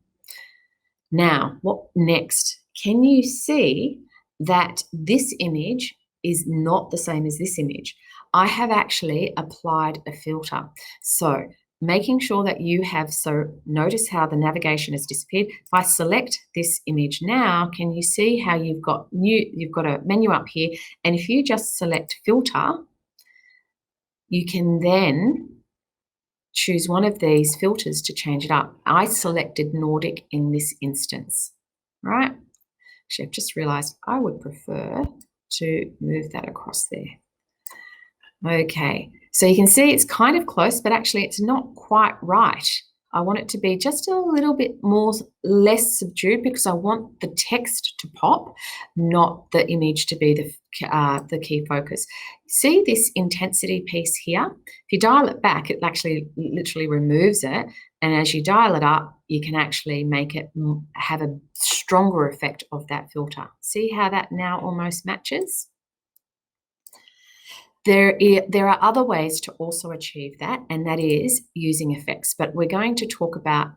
Now, what next? Can you see that this image is not the same as this image? I have actually applied a filter. So making sure that you have, so notice how the navigation has disappeared. If I select this image now, can you see how you've got a menu up here, and if you just select filter, you can then choose one of these filters to change it up. I selected Nordic in this instance, right? Actually, I've just realized I would prefer to move that across there. Okay, so you can see it's kind of close, but actually it's not quite right. I want it to be just a little bit less subdued, because I want the text to pop, not the image to be the key focus. See this intensity piece here? If you dial it back, it actually literally removes it. And as you dial it up, you can actually make it have a stronger effect of that filter. See how that now almost matches? There are other ways to also achieve that, and that is using effects. But we're going to talk about,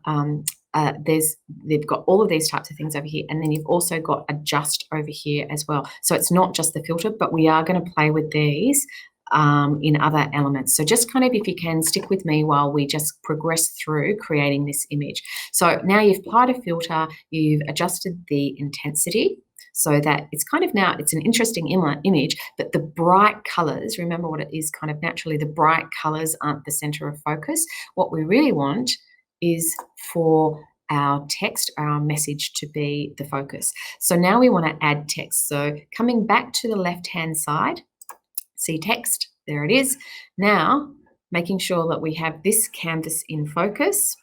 they've got all of these types of things over here, and then you've also got adjust over here as well. So it's not just the filter, but we are going to play with these in other elements. So just kind of, if you can, stick with me while we just progress through creating this image. So now you've applied a filter, you've adjusted the intensity. so that it's kind of now, it's an interesting image, but the bright colors, remember what it is kind of naturally, the bright colors aren't the center of focus. What we really want is for our text, our message to be the focus. So now we want to add text. So coming back to the left-hand side, see text, there it is. Now, making sure that we have this canvas in focus,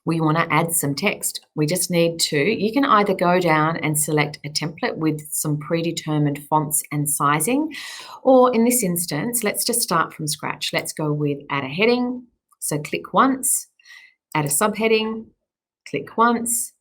we want to add some text. We just need to, you can either go down and select a template with some predetermined fonts and sizing, or in this instance, let's just start from scratch. Let's go with add a heading. So click once, add a subheading, click once,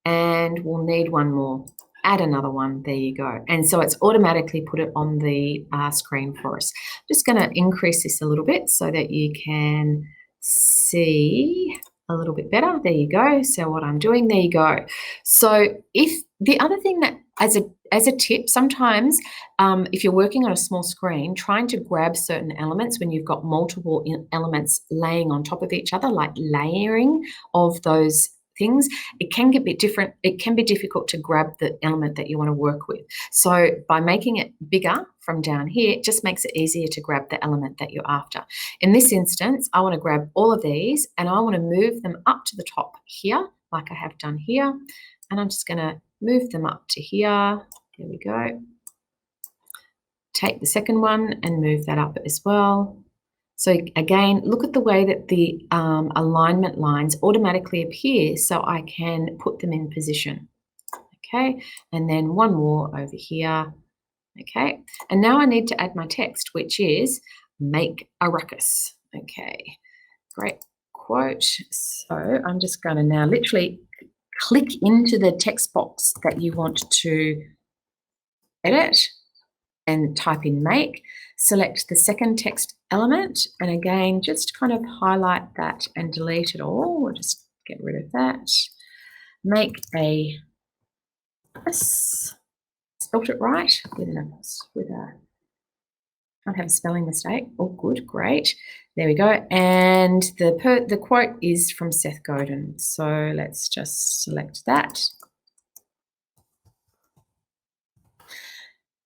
and we'll need one more. Add another one, there you go. And so it's automatically put it on the screen for us. Just going to increase this a little bit so that you can see a little bit better. There you go. So what I'm doing, there you go. So if the other thing that as a tip, sometimes if you're working on a small screen, trying to grab certain elements when you've got multiple elements laying on top of each other, like layering of those things, it can get a bit different. It can be difficult to grab the element that you want to work with. So by making it bigger from down here, it just makes it easier to grab the element that you're after. In this instance, I want to grab all of these and I want to move them up to the top here, like I have done here. And I'm just going to move them up to here. There we go. Take the second one and move that up as well. So again, look at the way that the alignment lines automatically appear so I can put them in position. Okay, and then one more over here. Okay, and now I need to add my text, which is make a ruckus. Okay, great quote. So I'm just going to now literally click into the text box that you want to edit and type in make. Select the second text element, and again, just kind of highlight that and delete it all. We'll just get rid of that. Make a spelt it right with a can't have a spelling mistake. Oh, good, great. There we go. And the quote is from Seth Godin. So let's just select that.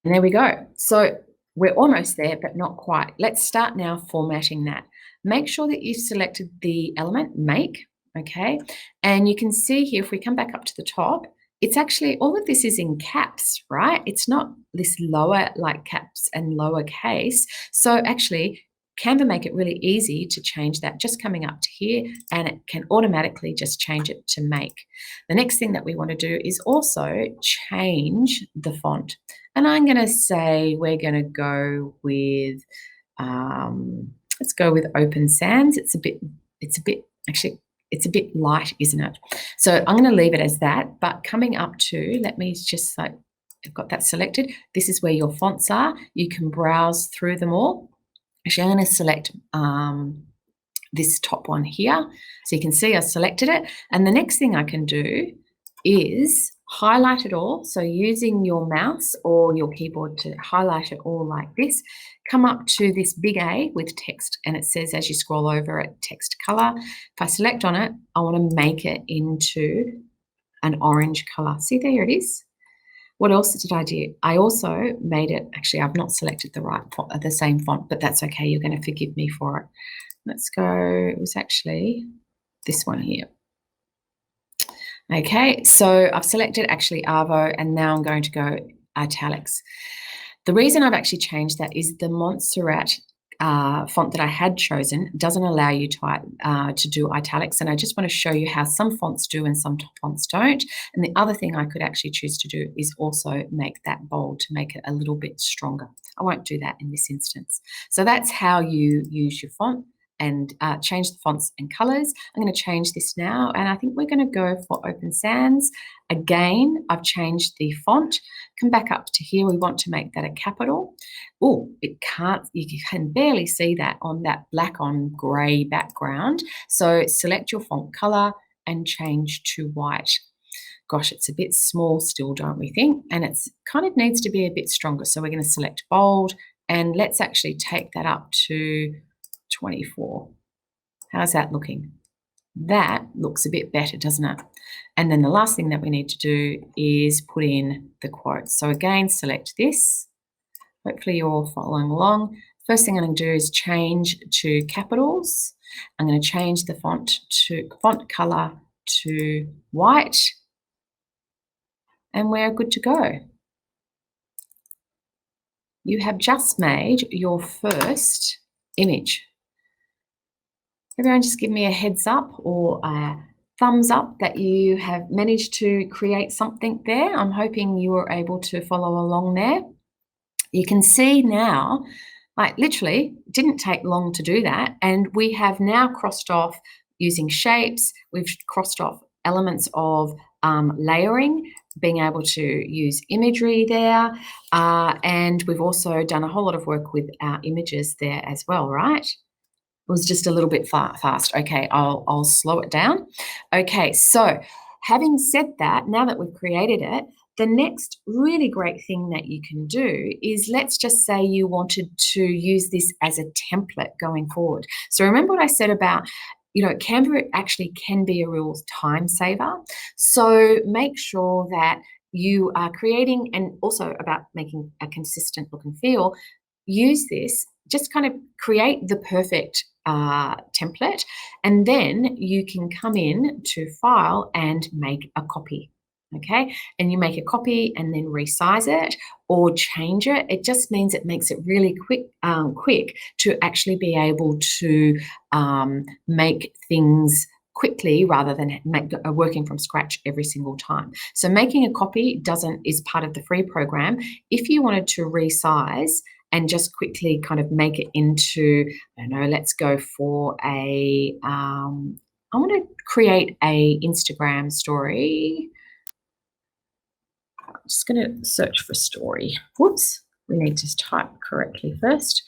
And there we go. So we're almost there, but not quite. Let's start now formatting that. Make sure that you've selected the element make, okay? And you can see here, if we come back up to the top, it's actually, all of this is in caps, right? It's not this lower, like caps and lower case. So actually, Canva make it really easy to change that, just coming up to here, and it can automatically just change it to make. The next thing that we want to do is also change the font. And I'm going to say we're going to go with, let's go with Open Sans. It's a bit light, isn't it? So I'm going to leave it as that, but coming up to, let me just like, I've got that selected. This is where your fonts are. You can browse through them all. Actually, I'm going to select this top one here. So you can see I selected it. And the next thing I can do is highlight it all. So using your mouse or your keyboard to highlight it all like this, come up to this big A with text, and it says as you scroll over it, text color. If I select on it, I want to make it into an orange color. See, there it is. What else did I do? I also made it, actually, I've not selected the right font, the same font, but that's okay. You're going to forgive me for it. Let's go, it was actually this one here. Okay, so I've selected actually Arvo, and now I'm going to go italics. The reason I've actually changed that is the Montserrat font that I had chosen doesn't allow you to do italics, and I just want to show you how some fonts do and some fonts don't. And the other thing I could actually choose to do is also make that bold to make it a little bit stronger. I won't do that in this instance. So that's how you use your font and change the fonts and colors. I'm going to change this now, and I think we're going to go for Open Sans. Again, I've changed the font. Come back up to here. We want to make that a capital. Oh, you can barely see that on that black on grey background. So select your font color and change to white. Gosh, it's a bit small still, don't we think? And it's kind of needs to be a bit stronger. So we're going to select bold, and let's actually take that up to 24. How's that looking? That looks a bit better, doesn't it? And then the last thing that we need to do is put in the quotes. So again, select this. Hopefully you're all following along. First thing I'm going to do is change to capitals. I'm going to change the font color to white, and we're good to go. You have just made your first image. Everyone just give me a heads up or a thumbs up that you have managed to create something there. I'm hoping you were able to follow along there. You can see now, like literally, it didn't take long to do that. And we have now crossed off using shapes. We've crossed off elements of layering, being able to use imagery there. And we've also done a whole lot of work with our images there as well, right? It was just a little bit fast. Okay, I'll slow it down. Okay, so having said that, now that we've created it, the next really great thing that you can do is, let's just say you wanted to use this as a template going forward. So remember what I said about, Canva actually can be a real time saver. So make sure that you are creating, and also about making a consistent look and feel, use this, just kind of create the perfect template, and then you can come in to File and make a copy. Okay, and you make a copy and then resize it or change it. It just means it makes it really quick to actually be able to make things quickly rather than working from scratch every single time. So making a copy is part of the free program. If you wanted to resize and just quickly kind of make it into, I don't know, let's go for I want to create a Instagram story. I'm just going to search for story. Whoops, we need to type correctly first.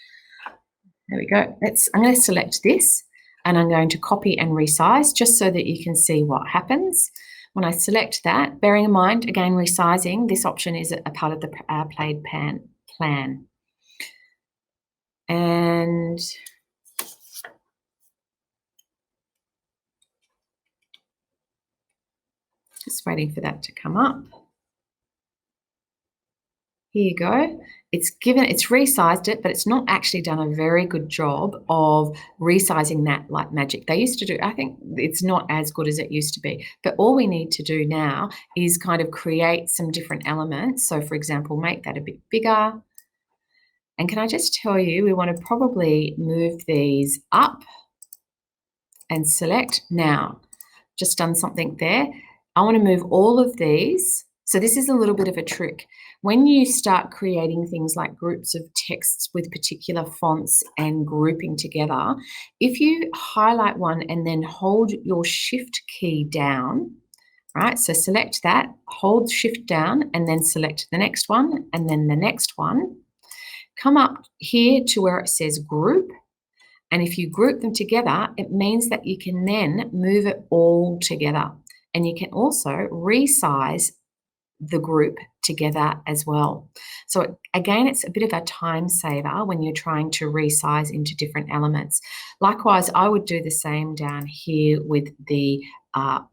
There we go. I'm going to select this, and I'm going to copy and resize just so that you can see what happens. When I select that, bearing in mind, again, resizing, this option is a part of the paid plan. And just waiting for that to come up. Here you go. It's resized it, but it's not actually done a very good job of resizing that like magic. They used to do, I think it's not as good as it used to be. But all we need to do now is kind of create some different elements. So for example, make that a bit bigger. And can I just tell you, we want to probably move these up and select. Now, just done something there. I want to move all of these. So this is a little bit of a trick. When you start creating things like groups of texts with particular fonts and grouping together, if you highlight one and then hold your Shift key down, right? So select that, hold Shift down, and then select the next one, and then the next one. Come up here to where it says group. And if you group them together, it means that you can then move it all together. And you can also resize the group together as well. So again, it's a bit of a time saver when you're trying to resize into different elements. Likewise, I would do the same down here with the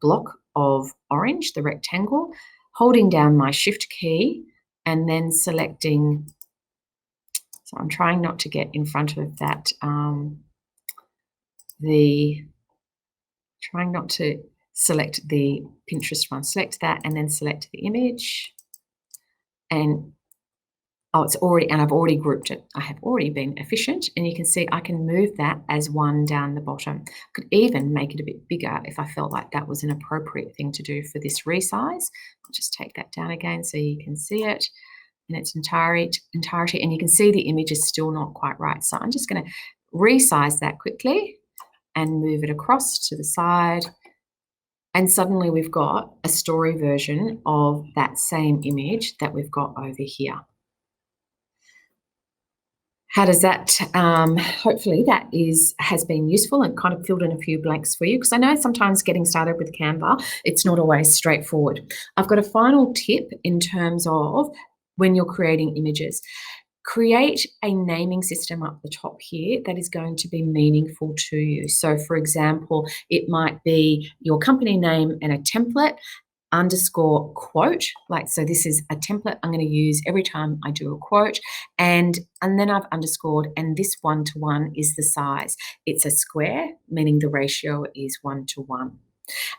block of orange, the rectangle, holding down my Shift key and then selecting. So I'm trying not to get in front of that, trying not to select the Pinterest one. Select that and then select the image. And it's already, and I've already grouped it. I have already been efficient, and you can see I can move that as one down the bottom. I could even make it a bit bigger if I felt like that was an appropriate thing to do for this resize. I'll just take that down again so you can see it in its entirety, and you can see the image is still not quite right. So I'm just going to resize that quickly and move it across to the side. And suddenly we've got a story version of that same image that we've got over here. How does that, hopefully that has been useful and kind of filled in a few blanks for you, because I know sometimes getting started with Canva, it's not always straightforward. I've got a final tip in terms of when you're creating images. create a naming system up the top here that is going to be meaningful to you. So for example, it might be your company name and a template underscore quote. Like, so this is a template I'm going to use every time I do a quote. And then I've underscored, and this 1:1 is the size. It's a square, meaning the ratio is 1:1.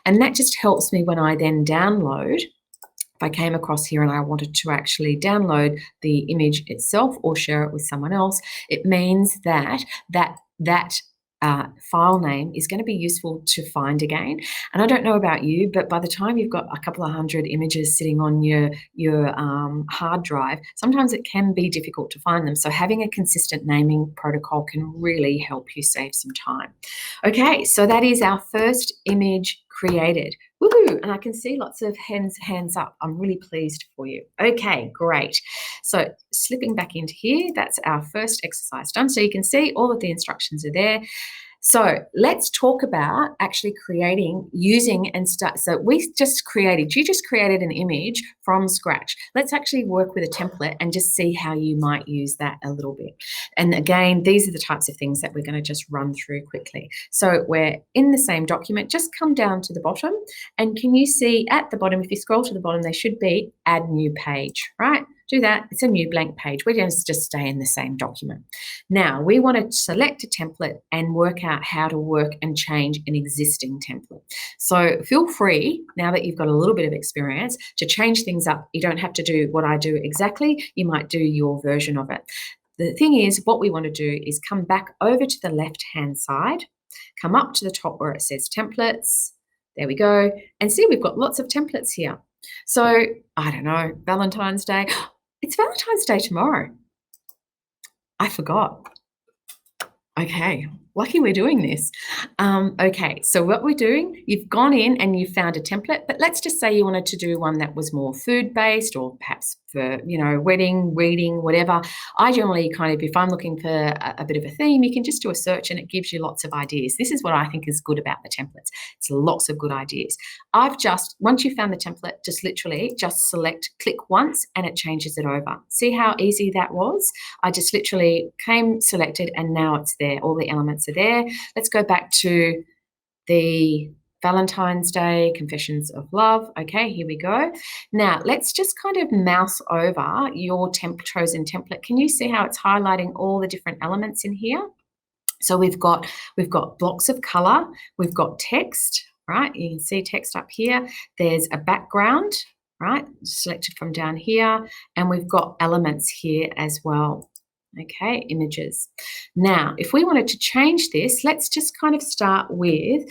And that just helps me when I then download. If I came across here and I wanted to actually download the image itself or share it with someone else, it means that file name is going to be useful to find again. And I don't know about you, but by the time you've got a couple of hundred images sitting on your hard drive, sometimes it can be difficult to find them. So having a consistent naming protocol can really help you save some time. Okay, so that is our first image created. Woohoo! And I can see lots of hands up. I'm really pleased for you. Okay, great. So slipping back into here, that's our first exercise done. So you can see all of the instructions are there. So let's talk about actually creating, using and start. So you just created an image from scratch. Let's actually work with a template and just see how you might use that a little bit. And again, these are the types of things that we're going to just run through quickly. So we're in the same document, just come down to the bottom, and can you see at the bottom, if you scroll to the bottom, there should be add new page, right? Do that. It's a new blank page. We're going to just stay in the same document. Now, we want to select a template and work out how to work and change an existing template. So feel free, now that you've got a little bit of experience, to change things up. You don't have to do what I do exactly. You might do your version of it. The thing is, what we want to do is come back over to the left-hand side, come up to the top where it says templates. There we go. And see, we've got lots of templates here. So, I don't know, Valentine's Day. It's Valentine's Day tomorrow. I forgot. Okay, lucky we're doing this. Okay, so what we're doing, you've gone in and you found a template, but let's just say you wanted to do one that was more food-based, or perhaps for, wedding, reading, whatever. I generally kind of, if I'm looking for a bit of a theme, you can just do a search and it gives you lots of ideas. This is what I think is good about the templates. It's lots of good ideas. Once you found the template, just literally just click once and it changes it over. See how easy that was? I just literally selected, and now it's there. All the elements are there. Let's go back to the Valentine's Day Confessions of Love. Okay, here we go. Now let's just kind of mouse over your chosen template. Can you see how it's highlighting all the different elements in here? So we've got blocks of color, we've got text, right? You can see text up here. There's a background, right? Selected from down here, and we've got elements here as well. Okay, images. Now, if we wanted to change this, let's just kind of start with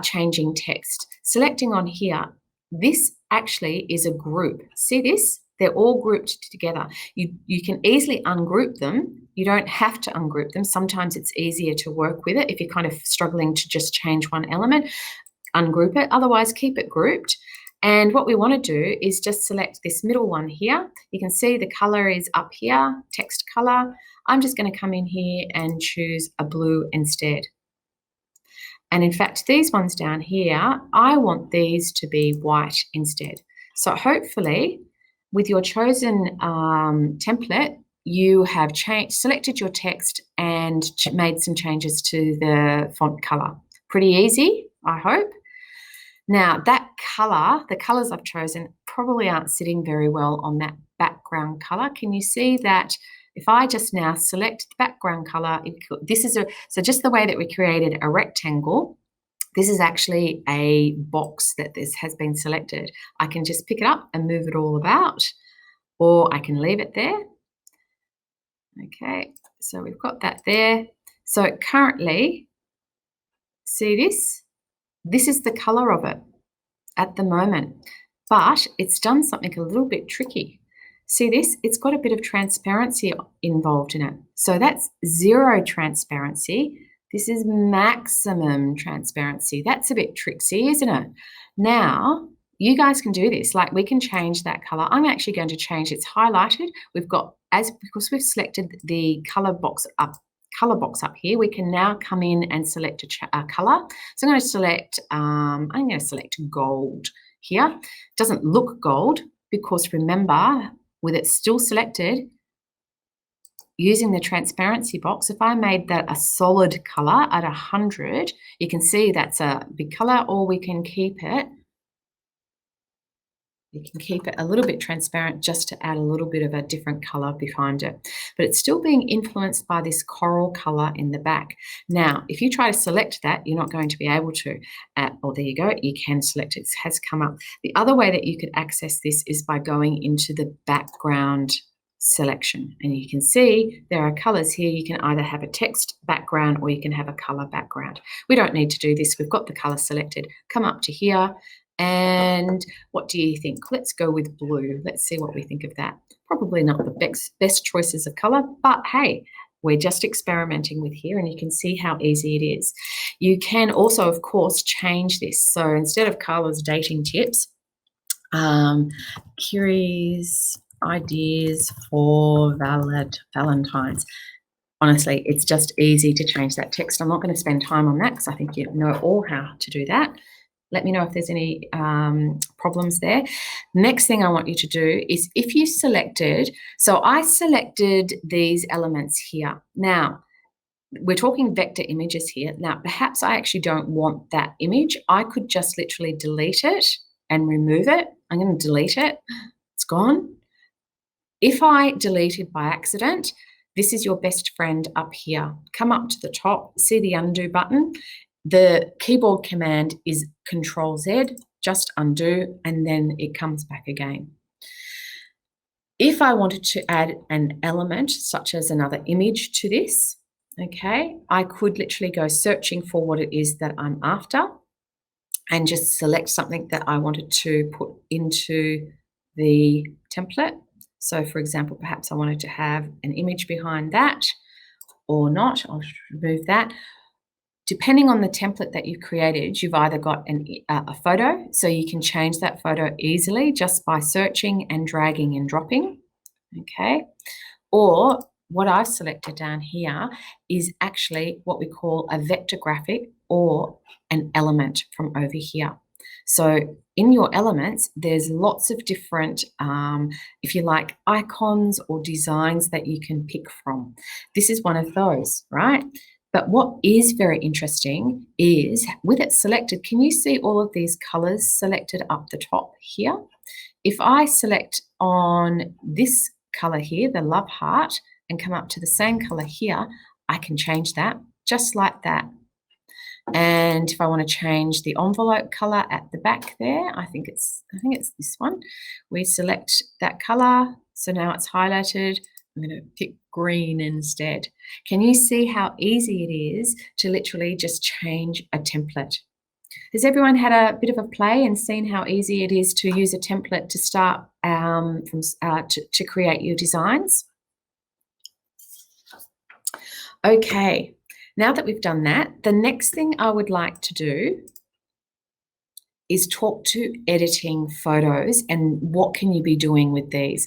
changing text. Selecting on here, this actually is a group. See this? They're all grouped together. You can easily ungroup them. You don't have to ungroup them. Sometimes it's easier to work with it if you're kind of struggling to just change one element. Ungroup it, otherwise keep it grouped. And what we want to do is just select this middle one here. You can see the color is up here, text color. I'm just going to come in here and choose a blue instead. And in fact, these ones down here, I want these to be white instead. So hopefully, with your chosen template, you have selected your text and made some changes to the font color. Pretty easy, I hope. Now that color, the colors I've chosen probably aren't sitting very well on that background color. Can you see that if I just now select the background color, so just the way that we created a rectangle, this is actually a box that this has been selected. I can just pick it up and move it all about, or I can leave it there. Okay, so we've got that there. So currently, see this? This is the color of it at the moment, but it's done something a little bit tricky. See this? It's got a bit of transparency involved in it. So that's 0 transparency. This is maximum transparency. That's a bit tricksy, isn't it? Now, you guys can do this. Like, we can change that color. I'm actually going to change, it's highlighted. Because we've selected the color box up here, we can now come in and select a color. So I'm going to select gold here. It doesn't look gold because, remember, with it still selected, using the transparency box, if I made that a solid color at 100, you can see that's a big color, or we can keep it. You can keep it a little bit transparent just to add a little bit of a different color behind it. But it's still being influenced by this coral color in the back. Now, if you try to select that, you're not going to be able to. Oh, there you go. You can select it. It has come up. The other way that you could access this is by going into the background selection. And you can see there are colors here. You can either have a text background or you can have a color background. We don't need to do this. We've got the color selected. Come up to here. And what do you think? Let's go with blue. Let's see what we think of that. Probably not the best choices of color, but hey, we're just experimenting with here, and you can see how easy it is. You can also, of course, change this. So instead of Carla's dating tips, Kirri's ideas for Valentine's. Honestly, it's just easy to change that text. I'm not going to spend time on that because I think you know all how to do that. Let me know if there's any problems there. Next thing I want you to do is if you selected, so I selected these elements here. Now, we're talking vector images here. Now, perhaps I actually don't want that image. I could just literally delete it and remove it. I'm going to delete it. It's gone. If I delete it by accident, this is your best friend up here. Come up to the top, see the undo button. The keyboard command is Control-Z, just undo, and then it comes back again. If I wanted to add an element, such as another image to this, okay, I could literally go searching for what it is that I'm after and just select something that I wanted to put into the template. So, for example, perhaps I wanted to have an image behind that or not. I'll remove that. Depending on the template that you've created, you've either got a photo, so you can change that photo easily just by searching and dragging and dropping, okay? Or what I've selected down here is actually what we call a vector graphic or an element from over here. So in your elements, there's lots of different, if you like, icons or designs that you can pick from. This is one of those, right? But what is very interesting is with it selected, can you see all of these colors selected up the top here? If I select on this color here, the love heart, and come up to the same color here, I can change that just like that. And if I want to change the envelope color at the back there, I think it's this one. We select that color, so now it's highlighted. I'm going to pick green instead. Can you see how easy it is to literally just change a template? Has everyone had a bit of a play and seen how easy it is to use a template to start to create your designs? Okay, now that we've done that, the next thing I would like to do is talk to editing photos and what can you be doing with these.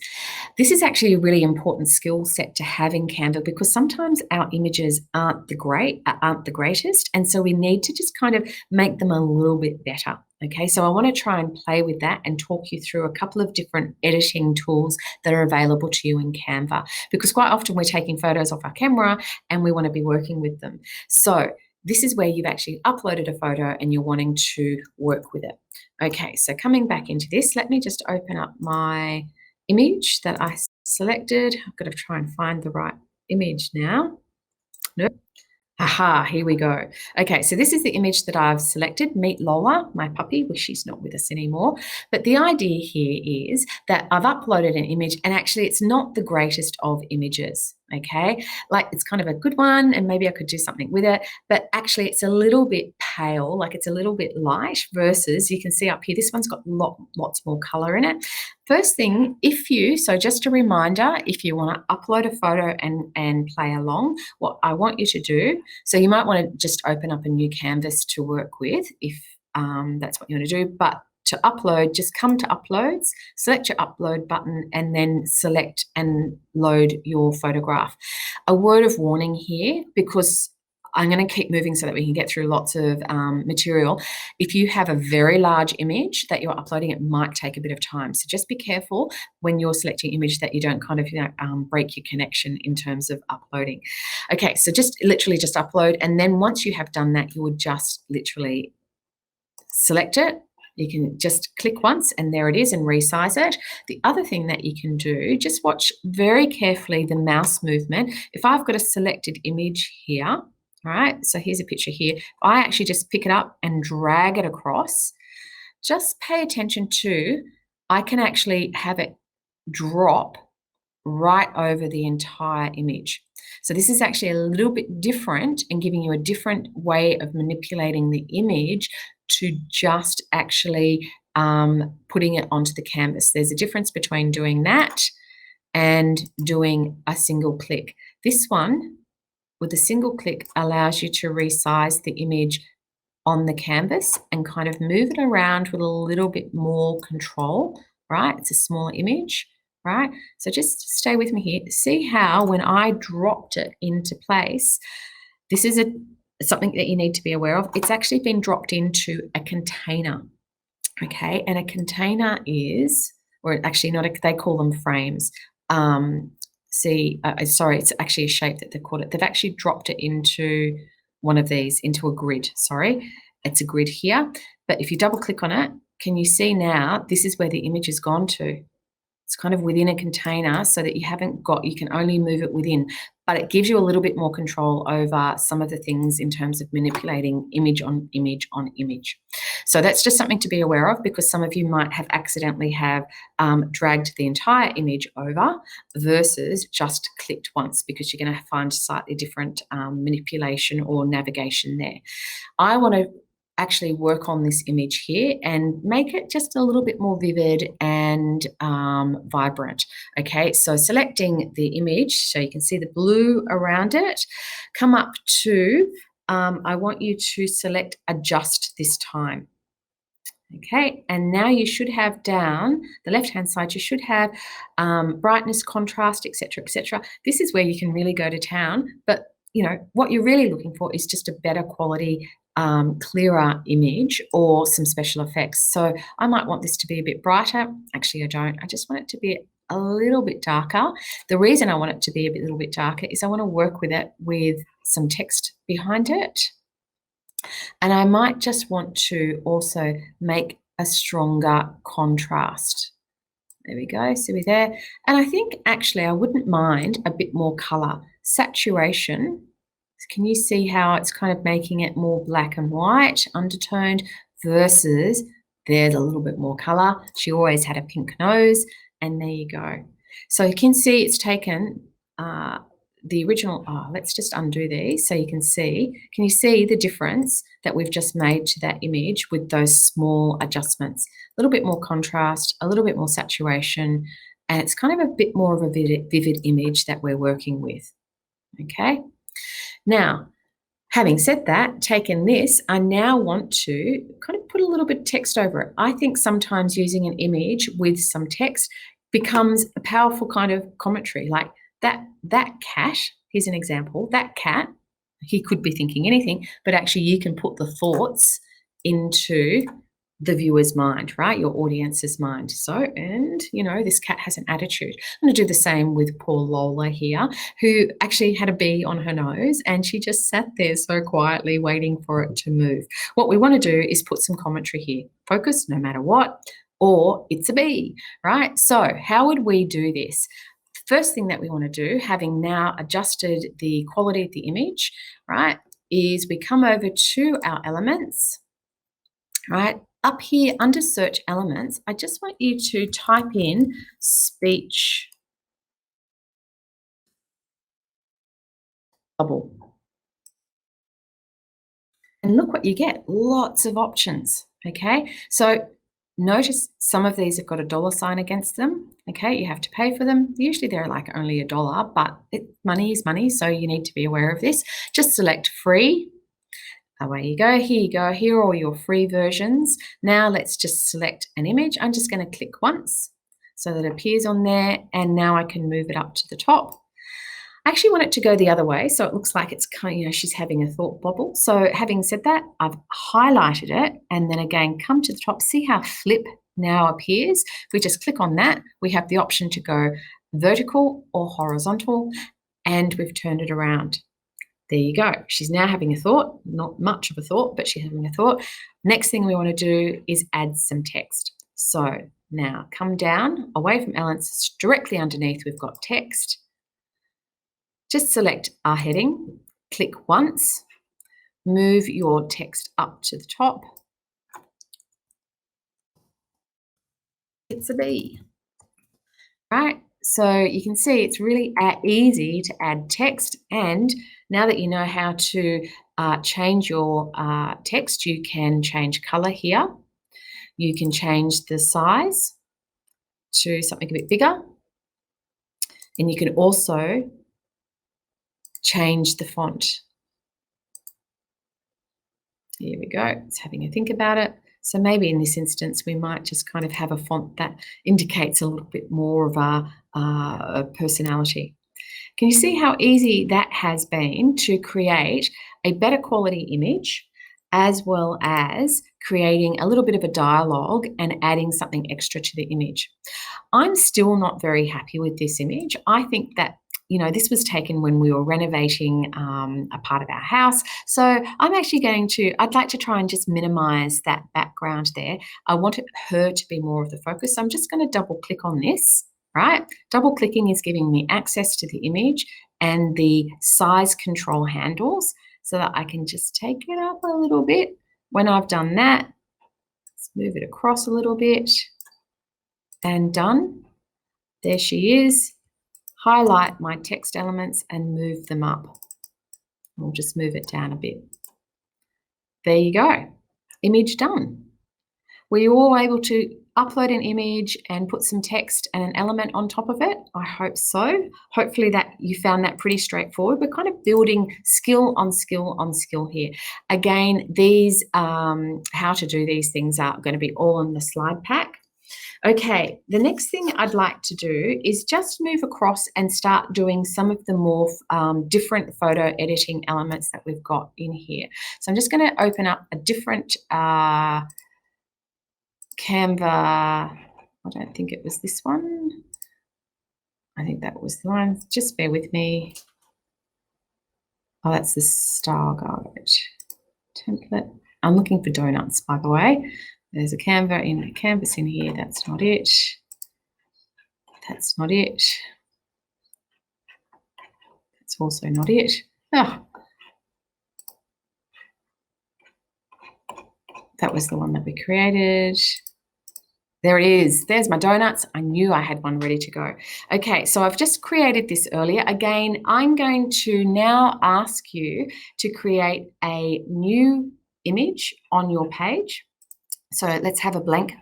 This is actually a really important skill set to have in Canva because sometimes our images aren't the greatest, and so we need to just kind of make them a little bit better. Okay, so I want to try and play with that and talk you through a couple of different editing tools that are available to you in Canva, because quite often we're taking photos off our camera and we want to be working with them. So this is where you've actually uploaded a photo and you're wanting to work with it. Okay, so coming back into this, let me just open up my image that I selected. I've got to try and find the right image now. Nope. Aha, here we go. Okay, so this is the image that I've selected, Meet Lola, my puppy. Well, she's not with us anymore. But the idea here is that I've uploaded an image and actually it's not the greatest of images, okay? Like it's kind of a good one and maybe I could do something with it, but actually it's a little bit pale, like it's a little bit light versus you can see up here, this one's got lots more color in it. First thing, so just a reminder, if you want to upload a photo and play along, what I want you to do, so you might want to just open up a new canvas to work with if that's what you want to do, but to upload, just come to uploads, select your upload button and then select and load your photograph. A word of warning here, because I'm going to keep moving so that we can get through lots of material. If you have a very large image that you're uploading, it might take a bit of time. So just be careful when you're selecting image that you don't kind of break your connection in terms of uploading. Okay, so just literally just upload. And then once you have done that, you would just literally select it. You can just click once and there it is and resize it. The other thing that you can do, just watch very carefully the mouse movement. If I've got a selected image here, all right, so here's a picture here. I actually just pick it up and drag it across. Just pay attention to, I can actually have it drop right over the entire image. So this is actually a little bit different and giving you a different way of manipulating the image to just actually putting it onto the canvas. There's a difference between doing that and doing a single click. This one, with a single click, allows you to resize the image on the canvas and kind of move it around with a little bit more control, right? It's a smaller image, right? So just stay with me here. See how when I dropped it into place, this is something that you need to be aware of. It's actually been dropped into a container, okay? And a container is, or actually not, they call them frames. Sorry, it's actually a shape that they've called it. They've actually dropped it into one of these, into a grid, sorry. It's a grid here, but if you double click on it, can you see now, this is where the image has gone to. It's kind of within a container so that you can only move it within, but it gives you a little bit more control over some of the things in terms of manipulating image on image on image. So that's just something to be aware of, because some of you might have accidentally dragged the entire image over versus just clicked once, because you're going to find slightly different manipulation or navigation there. I want to actually work on this image here and make it just a little bit more vivid and vibrant. Okay, so selecting the image so you can see the blue around it, come up to, I want you to select adjust this time. Okay, and now you should have down the left-hand side, you should have brightness, contrast, etc., etc. This is where you can really go to town, but you know what you're really looking for is just a better quality, clearer image or some special effects. So I might want this to be a bit brighter. Actually, I don't. I just want it to be a little bit darker. The reason I want it to be a little bit darker is I want to work with it with some text behind it. And I might just want to also make a stronger contrast. There we go, see we there. And I think actually I wouldn't mind a bit more color. Saturation, can you see how it's kind of making it more black and white, undertoned, versus there's a little bit more color. She always had a pink nose, and there you go. So you can see it's taken the original, let's just undo these so you can see. Can you see the difference that we've just made to that image with those small adjustments? A little bit more contrast, a little bit more saturation, and it's kind of a bit more of a vivid image that we're working with, okay? Now, having said that, taken this, I now want to kind of put a little bit of text over it. I think sometimes using an image with some text becomes a powerful kind of commentary, like that cat, here's an example, that cat, he could be thinking anything, but actually you can put the thoughts into the viewer's mind, right? Your audience's mind. So, and you know, this cat has an attitude. I'm going to do the same with poor Lola here, who actually had a bee on her nose and she just sat there so quietly waiting for it to move. What we want to do is put some commentary here. Focus no matter what, or it's a bee, right? So how would we do this? First thing that we want to do, having now adjusted the quality of the image, right, is we come over to our elements, right? Up here under search elements, I just want you to type in speech bubble. And look what you get, lots of options, okay? So notice some of these have got a dollar sign against them, okay? You have to pay for them. Usually they're like only $1, but money is money, so you need to be aware of this. Just select free. Away you go, here you go, here are all your free versions. Now let's just select an image. I'm just going to click once so that it appears on there, and now I can move it up to the top. I actually want it to go the other way, so it looks like it's kind of, she's having a thought bubble. So having said that, I've highlighted it, and then again, come to the top. See how flip now appears? If we just click on that, we have the option to go vertical or horizontal, and we've turned it around. There you go. She's now having a thought, not much of a thought, but she's having a thought. Next thing we want to do is add some text. So now come down away from elements, directly underneath we've got text. Just select our heading, click once, move your text up to the top. It's a bee, right? So you can see it's really easy to add text, and now that you know how to change your text, you can change color here. You can change the size to something a bit bigger, and you can also change the font. Here we go. It's having a think about it. So maybe in this instance, we might just kind of have a font that indicates a little bit more of our personality. Can you see how easy that has been to create a better quality image, as well as creating a little bit of a dialogue and adding something extra to the image? I'm still not very happy with this image. I think that, this was taken when we were renovating a part of our house. So I'm actually I'd like to try and just minimize that background there. I want her to be more of the focus. So I'm just going to double click on this, right? Double clicking is giving me access to the image and the size control handles so that I can just take it up a little bit. When I've done that, let's move it across a little bit and done. There she is. Highlight my text elements and move them up. We'll just move it down a bit. There you go. Image done. Were you all able to upload an image and put some text and an element on top of it? I hope so. Hopefully that you found that pretty straightforward. We're kind of building skill on skill on skill here. Again, these how to do these things are going to be all in the slide pack. Okay, the next thing I'd like to do is just move across and start doing some of the more different photo editing elements that we've got in here. So I'm just going to open up a different Canva. I don't think it was this one. I think that was the one. Just bear with me. Oh, that's the star garbage template. I'm looking for donuts, by the way. There's a canvas in here. That's not it. That's not it. That's also not it. Oh, that was the one that we created. There it is. There's my donuts. I knew I had one ready to go. Okay, so I've just created this earlier. Again, I'm going to now ask you to create a new image on your page. So let's have a blank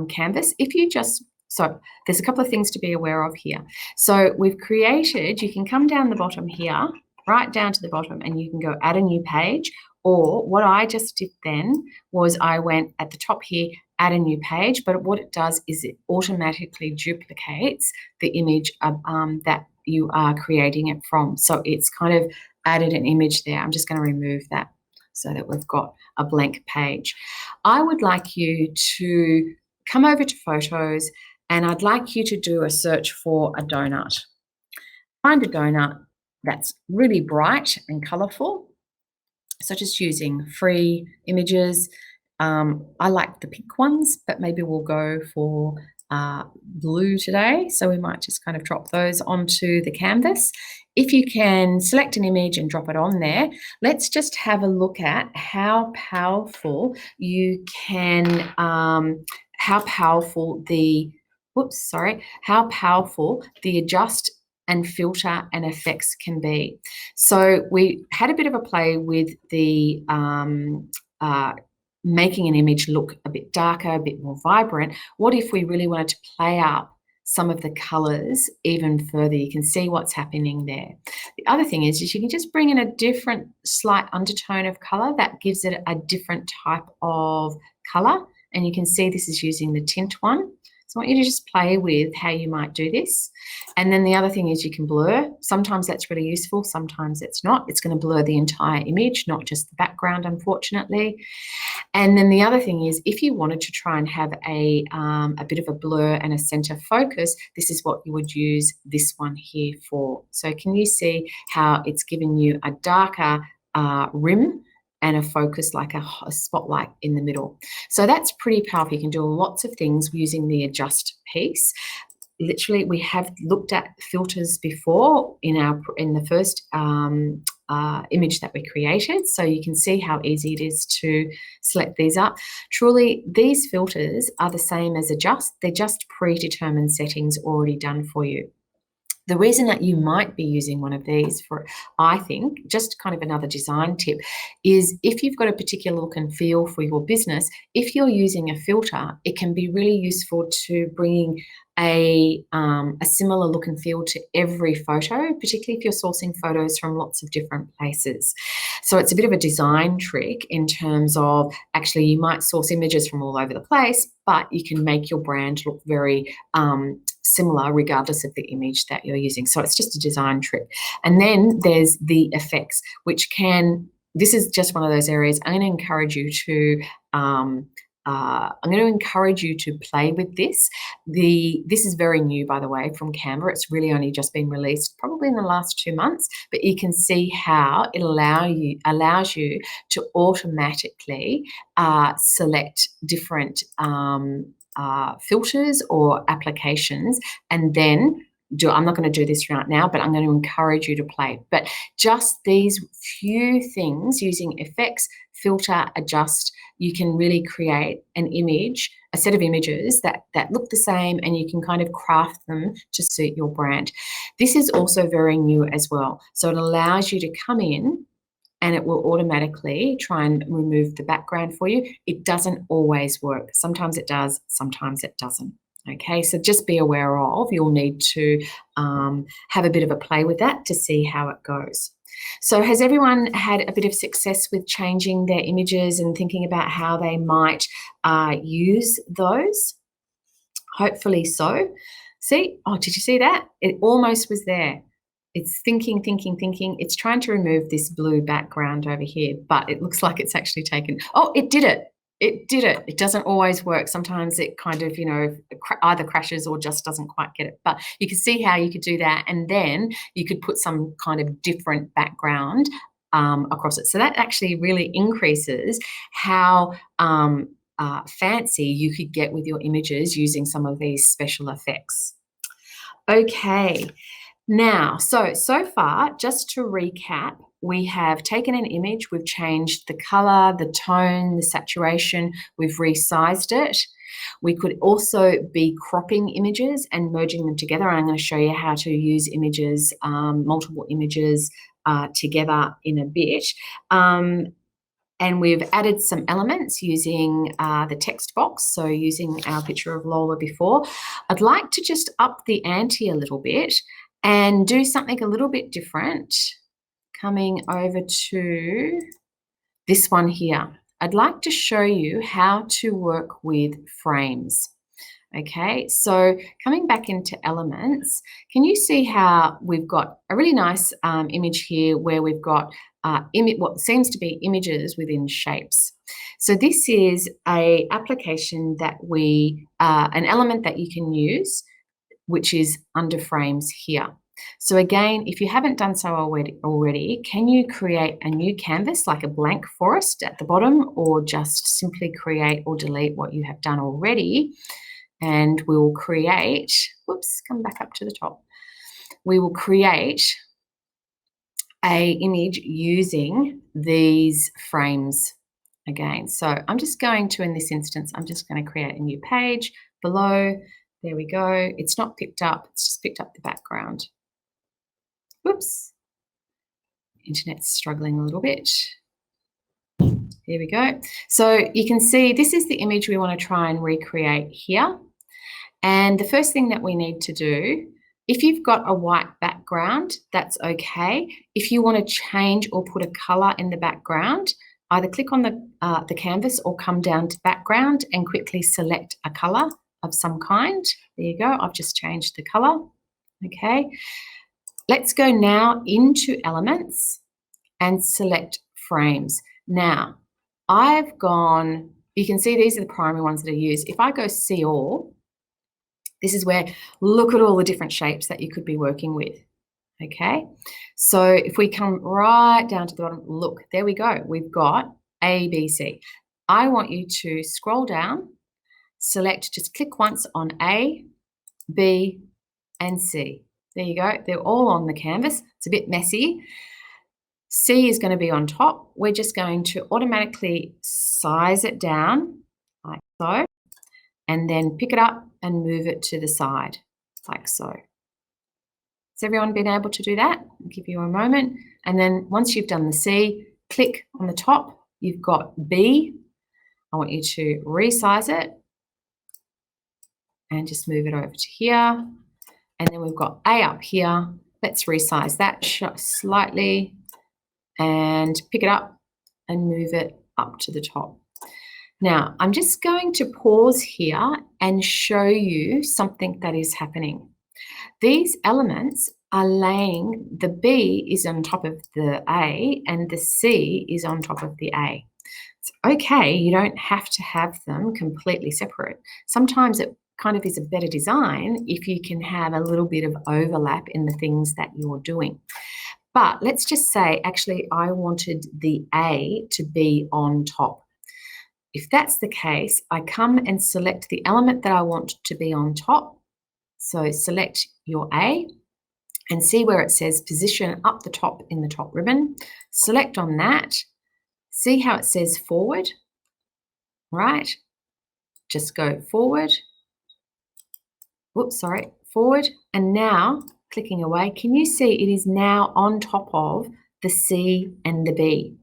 canvas. So there's a couple of things to be aware of here. So we've created, you can come down the bottom here, right down to the bottom, and you can go add a new page. Or what I just did then was I went at the top here, add a new page, but what it does is it automatically duplicates the image that you are creating it from. So it's kind of added an image there. I'm just going to remove that so that we've got a blank page. I would like you to come over to photos, and I'd like you to do a search for a donut. Find a donut that's really bright and colourful. So just using free images. I like the pink ones, but maybe we'll go for blue today. So we might just kind of drop those onto the canvas. If you can select an image and drop it on there, let's just have a look at how powerful you can, how powerful the adjust and filter and effects can be. So we had a bit of a play with the making an image look a bit darker, a bit more vibrant. What if we really wanted to play up some of the colours even further? You can see what's happening there. The other thing is you can just bring in a different slight undertone of colour that gives it a different type of colour. And you can see this is using the tint one. So I want you to just play with how you might do this. And then the other thing is you can blur. Sometimes that's really useful, sometimes it's not. It's going to blur the entire image, not just the background, unfortunately. And then the other thing is, if you wanted to try and have a bit of a blur and a center focus, this is what you would use this one here for. So can you see how it's giving you a darker rim and a focus like a spotlight in the middle? So that's pretty powerful. You can do lots of things using the adjust piece. Literally, we have looked at filters before in the first image that we created, so you can see how easy it is to select these up. Truly, these filters are the same as adjust. They're just predetermined settings already done for you. The reason that you might be using one of these for, I think, just kind of another design tip, is if you've got a particular look and feel for your business, if you're using a filter, it can be really useful to bring a similar look and feel to every photo, particularly if you're sourcing photos from lots of different places. So it's a bit of a design trick in terms of, actually, you might source images from all over the place, but you can make your brand look very similar regardless of the image that you're using. So it's just a design trick. And then there's the effects, which this is just one of those areas I'm going to encourage you to play with this. This is very new, by the way, from Canva. It's really only just been released probably in the last 2 months, but you can see how it allows you to automatically select different filters or applications, and then I'm not going to do this right now, but I'm going to encourage you to play. But just these few things, using effects, filter, adjust, you can really create an image, a set of images that look the same, and you can kind of craft them to suit your brand. This is also very new as well. So it allows you to come in and it will automatically try and remove the background for you. It doesn't always work. Sometimes it does, sometimes it doesn't. Okay, so just be aware of, you'll need to have a bit of a play with that to see how it goes. So has everyone had a bit of success with changing their images and thinking about how they might use those? Hopefully so. See, oh, did you see that? It almost was there. It's thinking. It's trying to remove this blue background over here, but it looks like it's actually taken. Oh, it did it. It did it. It doesn't always work. Sometimes it kind of, either crashes or just doesn't quite get it. But you can see how you could do that, and then you could put some kind of different background across it. So that actually really increases how fancy you could get with your images using some of these special effects. Okay. Now, so far, just to recap, we have taken an image, we've changed the color, the tone, the saturation, we've resized it. We could also be cropping images and merging them together. I'm going to show you how to use images, multiple images together in a bit. And we've added some elements using the text box, so using our picture of Lola before. I'd like to just up the ante a little bit and do something a little bit different. Coming over to this one here. I'd like to show you how to work with frames. Okay, so coming back into elements, can you see how we've got a really nice image here where we've got what seems to be images within shapes. So this is an application that an element that you can use, which is under frames here. So again, if you haven't done so already, can you create a new canvas, like a blank forest at the bottom, or just simply create or delete what you have done already? And we'll create, whoops, come back up to the top. We will create an image using these frames again. So I'm just going to, in this instance, I'm just going to create a new page below. There we go. It's not picked up. It's just picked up the background. Whoops. Internet's struggling a little bit. There we go. So you can see this is the image we want to try and recreate here. And the first thing that we need to do, if you've got a white background, that's okay. If you want to change or put a color in the background, either click on the canvas or come down to background and quickly select a color. of some kind. There you go. I've just changed the color. Okay. Let's go now into elements and select frames. Now, I've gone, you can see these are the primary ones that are used. If I go see all, this is where, look at all the different shapes that you could be working with. Okay, so if we come right down to the bottom, look, there we go. We've got A, B, C. I want you to scroll down, select, just click once on A, B, and C. There you go. They're all on the canvas. It's a bit messy. C is going to be on top. We're just going to automatically size it down like so, and then pick it up and move it to the side like so. Has everyone been able to do that? I'll give you a moment. And then once you've done the C, click on the top. You've got B. I want you to resize it and just move it over to here. And then we've got A up here. Let's resize that slightly and pick it up and move it up to the top. Now, I'm just going to pause here and show you something that is happening. These elements are laying, the B is on top of the A and the C is on top of the A. It's okay, you don't have to have them completely separate. Sometimes it kind of is a better design if you can have a little bit of overlap in the things that you're doing. But let's just say, actually, I wanted the A to be on top. If that's the case, I come and select the element that I want to be on top. So select your A and see where it says position up the top in the top ribbon. Select on that. See how it says forward, right? Just go forward. Whoops, sorry, forward. And now clicking away, can you see it is now on top of the C and the B?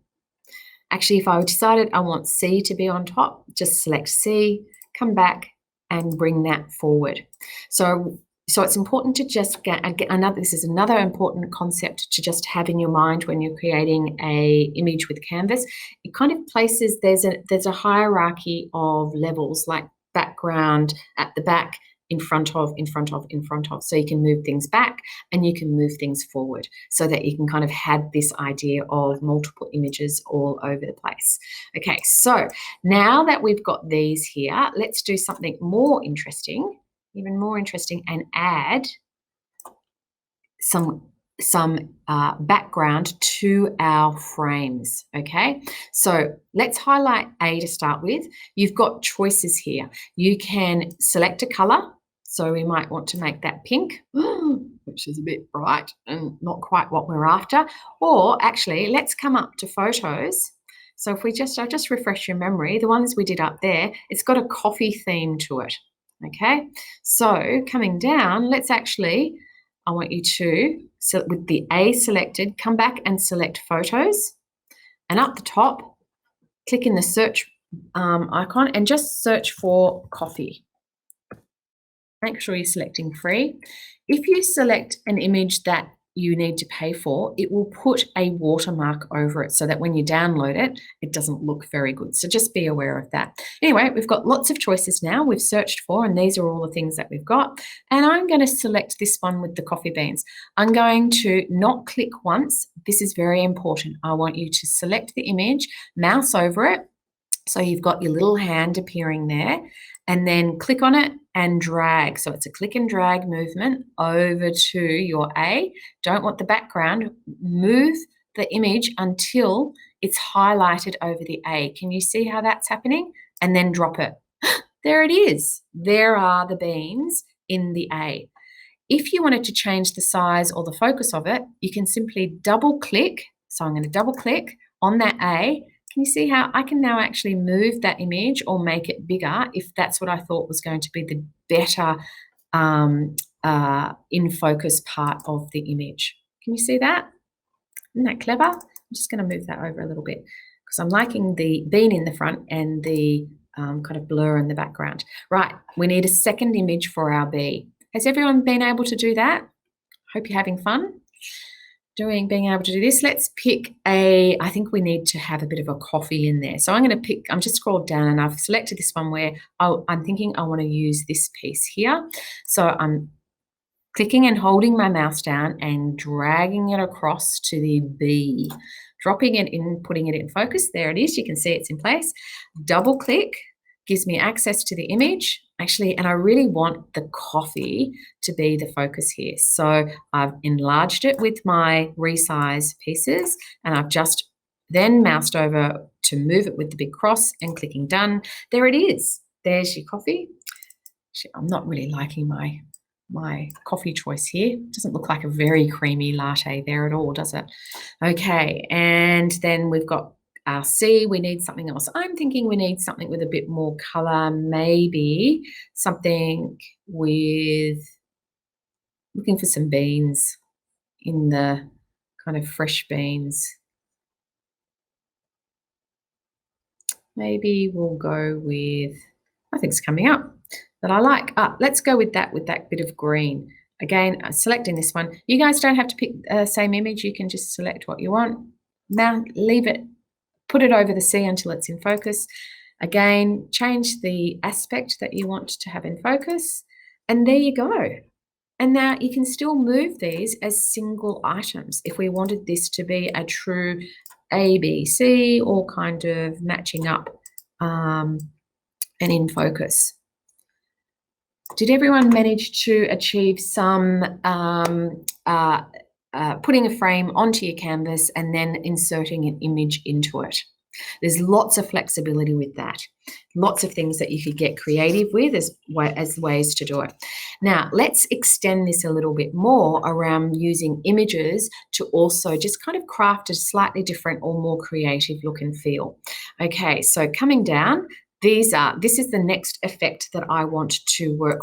Actually, if I decided I want C to be on top, just select C, come back and bring that forward. So it's important to just get another, this is another important concept to just have in your mind when you're creating a image with Canvas. It kind of places, there's a hierarchy of levels, like background, at the back, in front of. So you can move things back and you can move things forward so that you can kind of have this idea of multiple images all over the place. Okay, so now that we've got these here, let's do something more interesting, even more interesting, and add some background to our frames. Okay, so let's highlight A to start with. You've got choices here. You can select a color. So we might want to make that pink, which is a bit bright and not quite what we're after. Or actually, let's come up to photos. So if I'll just refresh your memory, the ones we did up there, it's got a coffee theme to it. Okay, so coming down, I want you to, so with the A selected, come back and select photos. And up the top, click in the search icon and just search for coffee. Make sure you're selecting free. If you select an image that you need to pay for, it will put a watermark over it so that when you download it, it doesn't look very good. So just be aware of that. Anyway, we've got lots of choices now. We've searched for, and these are all the things that we've got. And I'm going to select this one with the coffee beans. I'm going to not click once. This is very important. I want you to select the image, mouse over it. So you've got your little hand appearing there, and then click on it and drag. So it's a click and drag movement over to your A. Don't want the background. Move the image until it's highlighted over the A. Can you see how that's happening? And then drop it. There it is. There are the beans in the A. If you wanted to change the size or the focus of it, you can simply double click. So I'm going to double click on that A. Can you see how I can now actually move that image or make it bigger if that's what I thought was going to be the better in focus part of the image? Can you see that? Isn't that clever? I'm just going to move that over a little bit because I'm liking the bean in the front and the kind of blur in the background. Right, we need a second image for our bee. Has everyone been able to do that? Hope you're having fun. being able to do this. Let's pick I think we need to have a bit of a coffee in there. So I'm going to pick, I'm just scrolled down and I've selected this one where I'm thinking I want to use this piece here. So I'm clicking and holding my mouse down and dragging it across to the B, dropping it in, putting it in focus. There it is. You can see it's in place. Double click gives me access to the image. Actually, and I really want the coffee to be the focus here. So I've enlarged it with my resize pieces, and I've just then moused over to move it with the big cross and clicking done. There it is. There's your coffee. I'm not really liking my coffee choice here. Doesn't look like a very creamy latte there at all, does it? Okay, and then we've got our C. We need something else. I'm thinking we need something with a bit more color, maybe something with, looking for some beans in the kind of fresh beans. Maybe we'll go with, nothing's coming up that I like. Let's go with that bit of green. Again, selecting this one. You guys don't have to pick the same image. You can just select what you want. Now leave it, put it over the C until it's in focus. Again, change the aspect that you want to have in focus. And there you go. And now you can still move these as single items if we wanted this to be a true A, B, C, all kind of matching up and in focus. Did everyone manage to achieve some putting a frame onto your canvas and then inserting an image into it? There's lots of flexibility with that. Lots of things that you could get creative with as ways to do it. Now, let's extend this a little bit more around using images to also just kind of craft a slightly different or more creative look and feel. Okay, so coming down, this is the next effect that I want to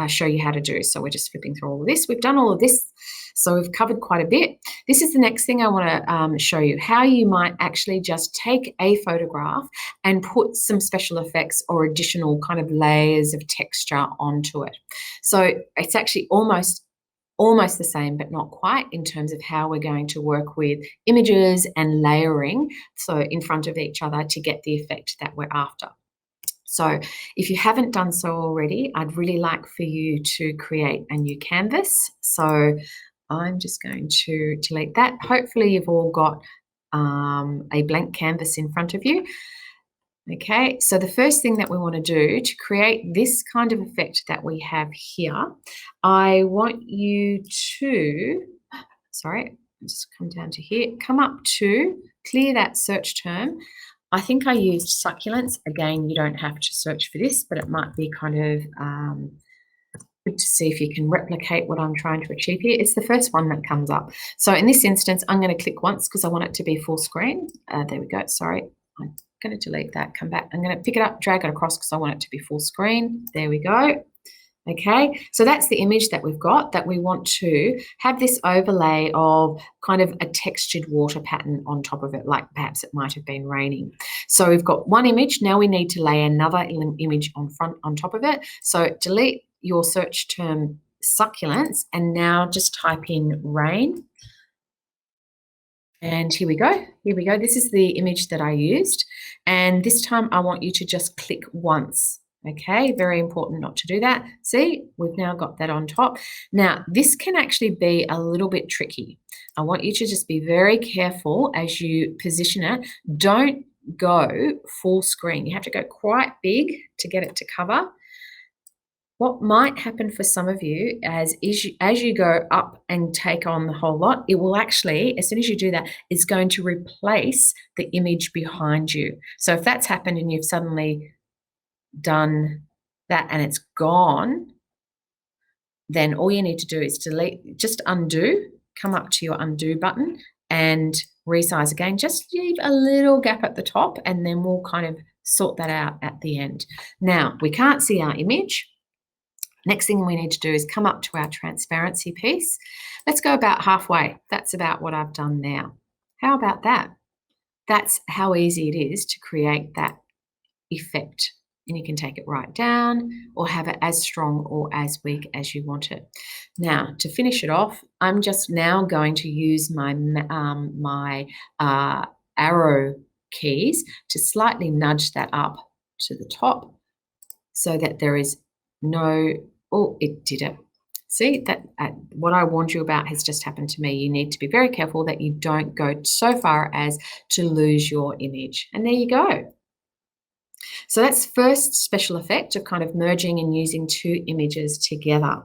show you how to do. So we're just flipping through all of this. We've done all of this, so we've covered quite a bit. This is the next thing I want to show you, how you might actually just take a photograph and put some special effects or additional kind of layers of texture onto it. So it's actually almost the same, but not quite, in terms of how we're going to work with images and layering, so in front of each other, to get the effect that we're after. So if you haven't done so already, I'd really like for you to create a new canvas. So I'm just going to delete that. Hopefully you've all got a blank canvas in front of you. Okay, so the first thing that we want to do to create this kind of effect that we have here, I want you to, sorry, just come down to here, come up to, clear that search term. I think I used succulents. Again, you don't have to search for this, but it might be kind of good to see if you can replicate what I'm trying to achieve here. It's the first one that comes up. So in this instance, I'm going to click once because I want it to be full screen. There we go, sorry. I'm going to delete that, come back. I'm going to pick it up, drag it across because I want it to be full screen. There we go. Okay, so that's the image that we've got, that we want to have this overlay of kind of a textured water pattern on top of it, like perhaps it might have been raining. So we've got one image, now we need to lay another image on top of it. So delete your search term succulents and now just type in rain. And here we go. Here we go. This is the image that I used. And this time I want you to just click once. Okay, very important not to do that. See, we've now got that on top. Now, this can actually be a little bit tricky. I want you to just be very careful as you position it. Don't go full screen. You have to go quite big to get it to cover. What might happen for some of you as you go up and take on the whole lot, it will actually, as soon as you do that, it's going to replace the image behind you. So if that's happened and you've suddenly done that and it's gone, then all you need to do is delete, just undo, come up to your undo button and resize again. Just leave a little gap at the top and then we'll kind of sort that out at the end. Now, we can't see our image. Next thing we need to do is come up to our transparency piece. Let's go about halfway. That's about what I've done now. How about that? That's how easy it is to create that effect and you can take it right down or have it as strong or as weak as you want it. Now, to finish it off, I'm just now going to use my arrow keys to slightly nudge that up to the top so that there is no, oh, it did it. See, that what I warned you about has just happened to me. You need to be very careful that you don't go so far as to lose your image. And there you go. So that's first special effect of kind of merging and using two images together.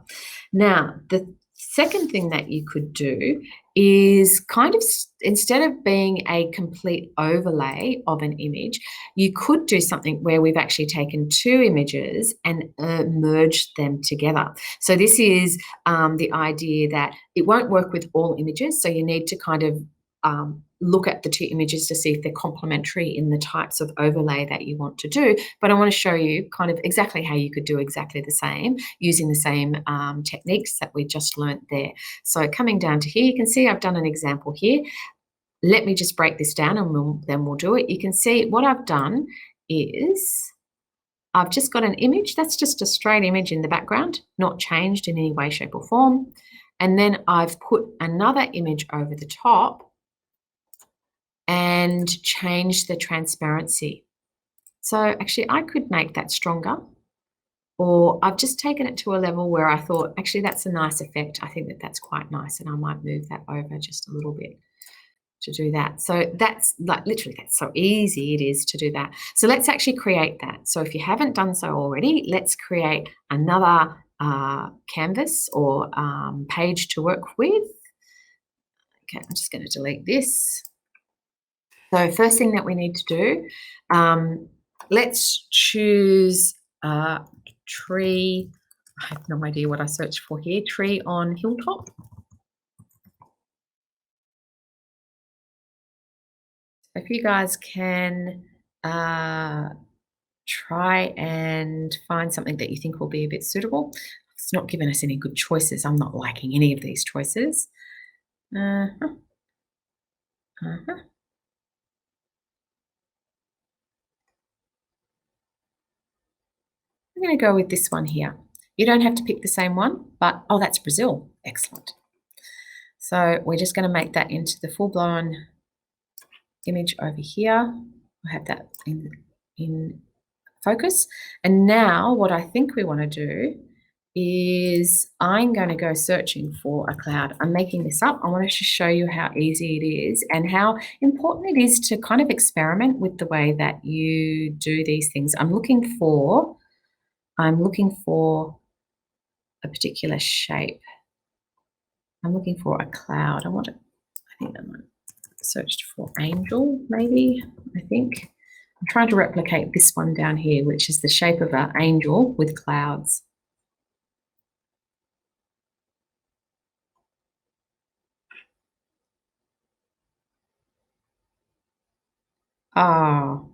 Now, the second thing that you could do is kind of, instead of being a complete overlay of an image, you could do something where we've actually taken two images and merged them together. So this is the idea that it won't work with all images, so you need to kind of look at the two images to see if they're complementary in the types of overlay that you want to do. But I want to show you kind of exactly how you could do exactly the same using the same techniques that we just learnt there. So coming down to here, you can see I've done an example here. Let me just break this down and then we'll do it. You can see what I've done is I've just got an image. That's just a straight image in the background, not changed in any way, shape or form. And then I've put another image over the top and change the transparency. So actually I could make that stronger, or I've just taken it to a level where I thought, actually that's a nice effect. I think that that's quite nice, and I might move that over just a little bit to do that. So that's like literally, that's so easy it is to do that. So let's actually create that. So if you haven't done so already, let's create another canvas or page to work with. Okay, I'm just going to delete this. So first thing that we need to do, let's choose tree. I have no idea what I searched for here. Tree on hilltop. If you guys can try and find something that you think will be a bit suitable. It's not giving us any good choices. I'm not liking any of these choices. I'm going to go with this one here. You don't have to pick the same one, but oh, that's Brazil. Excellent. So we're just going to make that into the full-blown image over here. I have that in focus. And now what I think we want to do is I'm going to go searching for a cloud. I'm making this up. I want to show you how easy it is and how important it is to kind of experiment with the way that you do these things. I'm looking for a particular shape. I'm looking for a cloud. I think I might searched for angel, maybe, I think. I'm trying to replicate this one down here, which is the shape of an angel with clouds. Oh,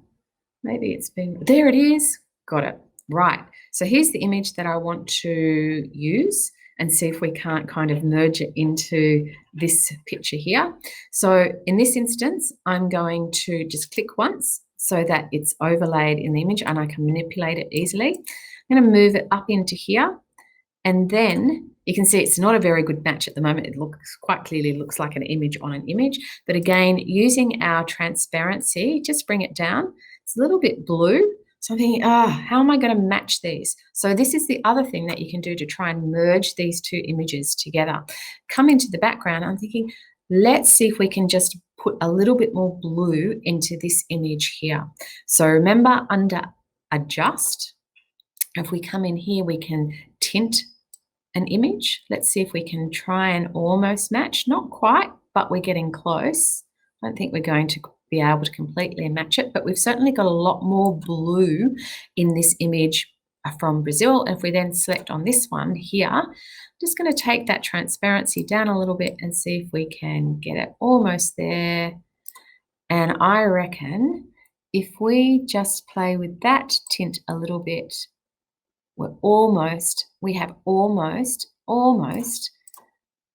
maybe it's been, there it is. Got it. Right. So here's the image that I want to use and see if we can't kind of merge it into this picture here. So in this instance, I'm going to just click once so that it's overlaid in the image and I can manipulate it easily. I'm going to move it up into here, and then you can see it's not a very good match at the moment. It looks quite clearly looks like an image on an image. But again, using our transparency, just bring it down. It's a little bit blue. So I'm thinking, how am I going to match these? So this is the other thing that you can do to try and merge these two images together. Come into the background. I'm thinking, let's see if we can just put a little bit more blue into this image here. So remember, under adjust, if we come in here, we can tint an image. Let's see if we can try and almost match. Not quite, but we're getting close. I don't think we're going to be able to completely match it, but we've certainly got a lot more blue in this image from Brazil. And if we then select on this one here, I'm just going to take that transparency down a little bit and see if we can get it almost there. And I reckon if we just play with that tint a little bit, we have almost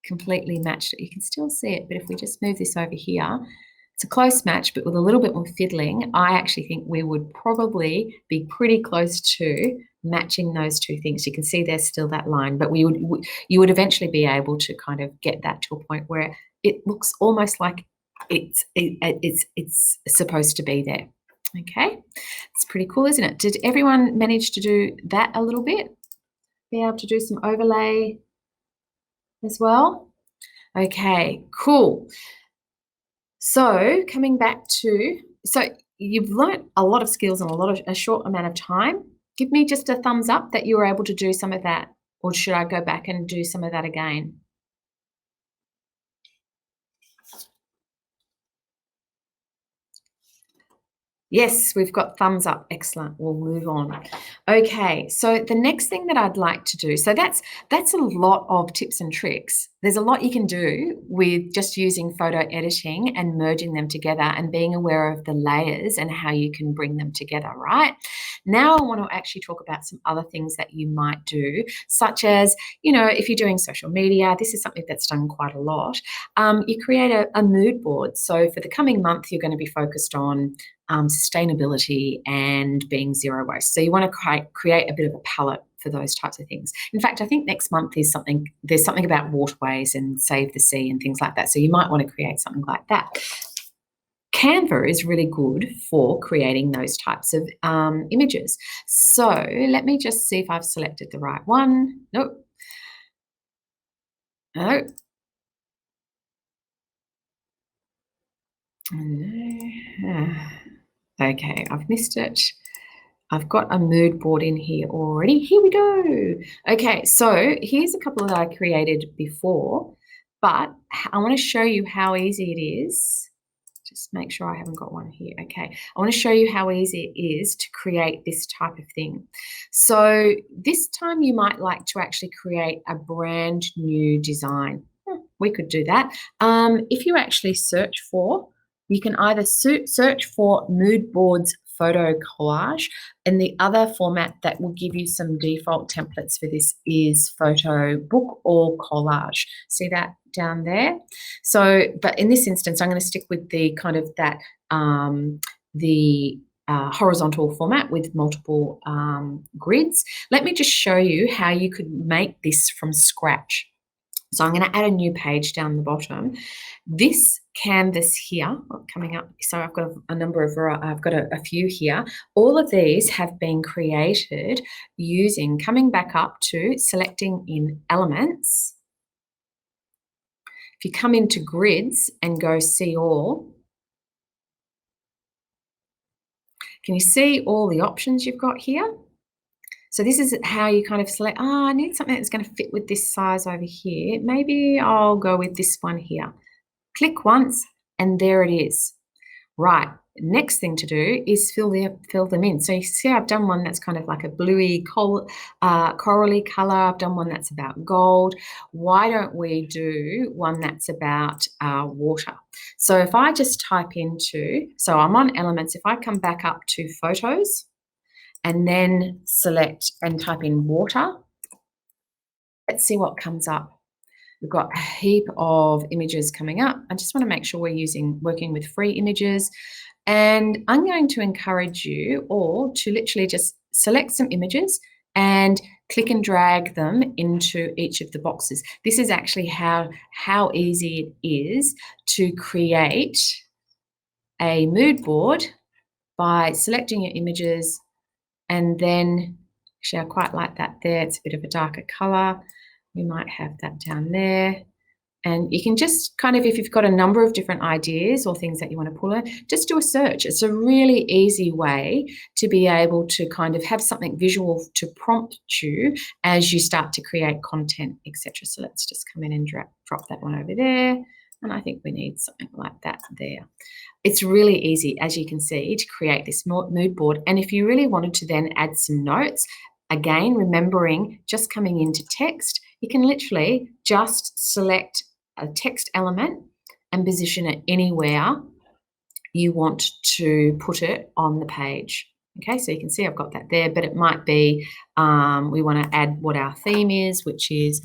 completely matched it. You can still see it, but if we just move this over here, It's a close match, but with a little bit more fiddling, I actually think we would probably be pretty close to matching those two things. You can see there's still that line, but you would eventually be able to kind of get that to a point where it looks almost like it's supposed to be there. Okay, it's pretty cool, isn't it? Did everyone manage to do that a little bit? Be able to do some overlay as well? Okay, cool. So coming back to, so you've learnt a lot of skills in a short amount of time. Give me just a thumbs up that you were able to do some of that, or should I go back and do some of that again? Yes, we've got thumbs up. Excellent. We'll move on. Okay, so the next thing that I'd like to do, so that's a lot of tips and tricks. There's a lot you can do with just using photo editing and merging them together and being aware of the layers and how you can bring them together, right? Now I want to actually talk about some other things that you might do, such as, if you're doing social media, this is something that's done quite a lot. You create a mood board. So for the coming month, you're going to be focused on sustainability and being zero waste. So you want to create a bit of a palette for those types of things. In fact, I think next month there's something about waterways and save the sea and things like that. So you might want to create something like that. Canva is really good for creating those types of images. So let me just see if I've selected the right one. Nope. No. Okay, I've missed it. I've got a mood board in here already. Here we go. Okay, so here's a couple that I created before, but I want to show you how easy it is. Just make sure I haven't got one here. Okay, I want to show you how easy it is to create this type of thing. So this time you might like to actually create a brand new design. We could do that. If you actually search for, you can either search for mood boards photo collage, and the other format that will give you some default templates for this is photo book or collage. See that down there? So, but in this instance, I'm going to stick with the kind of that horizontal format with multiple grids. Let me just show you how you could make this from scratch. So I'm going to add a new page down the bottom. This canvas here, coming up, so I've got a few here. All of these have been created coming back up to selecting in elements. If you come into grids and go see all, can you see all the options you've got here? So this is how you kind of select, I need something that's going to fit with this size over here. Maybe I'll go with this one here. Click once and there it is. Right, next thing to do is fill them in. So you see I've done one that's kind of like a bluey, corally colour. I've done one that's about gold. Why don't we do one that's about water? So if I just type so I'm on elements. If I come back up to photos, and then select and type in water. Let's see what comes up. We've got a heap of images coming up. I just want to make sure we're working with free images. And I'm going to encourage you all to literally just select some images and click and drag them into each of the boxes. This is actually how easy it is to create a mood board by selecting your images. And then, actually, I quite like that there. It's a bit of a darker colour. We might have that down there. And you can just kind of, if you've got a number of different ideas or things that you want to pull in, just do a search. It's a really easy way to be able to kind of have something visual to prompt you as you start to create content, etc. So let's just come in and drop that one over there. And I think we need something like that there. It's really easy, as you can see, to create this mood board. And if you really wanted to then add some notes, again, remembering just coming into text, you can literally just select a text element and position it anywhere you want to put it on the page. Okay, so you can see I've got that there, but it might be we want to add what our theme is, which is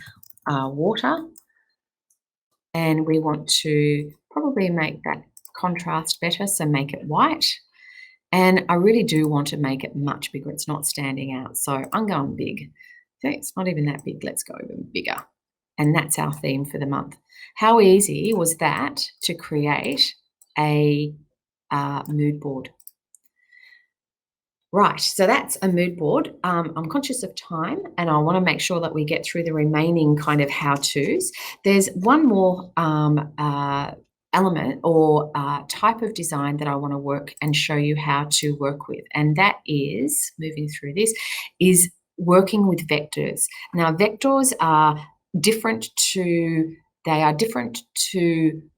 water. And we want to probably make that contrast better, so make it white. And I really do want to make it much bigger. It's not standing out. So I'm going big. Okay, it's not even that big. Let's go even bigger. And that's our theme for the month. How easy was that to create a mood board? Right, so that's a mood board. I'm conscious of time and I want to make sure that we get through the remaining kind of how-tos. There's one more element or type of design that I want to work and show you how to work with, and that is, moving through this, is working with vectors. Now, vectors are different to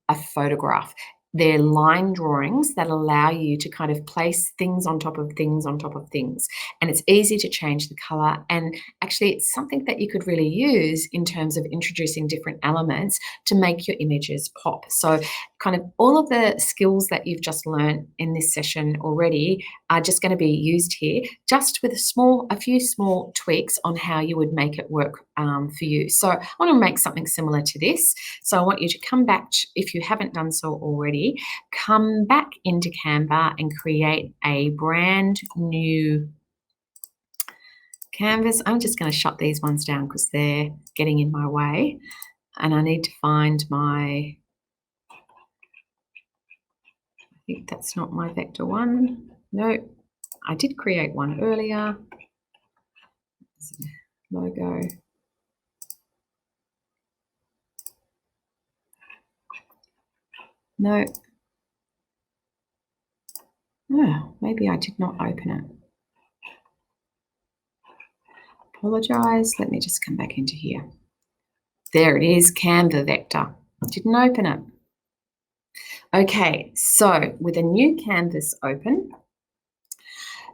a photograph. They're line drawings that allow you to kind of place things on top of things on top of things. And it's easy to change the color. And actually, it's something that you could really use in terms of introducing different elements to make your images pop. So kind of all of the skills that you've just learned in this session already are just going to be used here, just with a few small tweaks on how you would make it work for you. So I want to make something similar to this. So I want you to come back, if you haven't done so already, come back into Canva and create a brand new canvas. I'm just going to shut these ones down because they're getting in my way. And I need to find my, I think that's not my vector one. No, I did create one earlier. Logo. No. Oh, maybe I did not open it. Apologize. Let me just come back into here. There it is, Canva vector. Didn't open it. Okay, so with a new canvas open,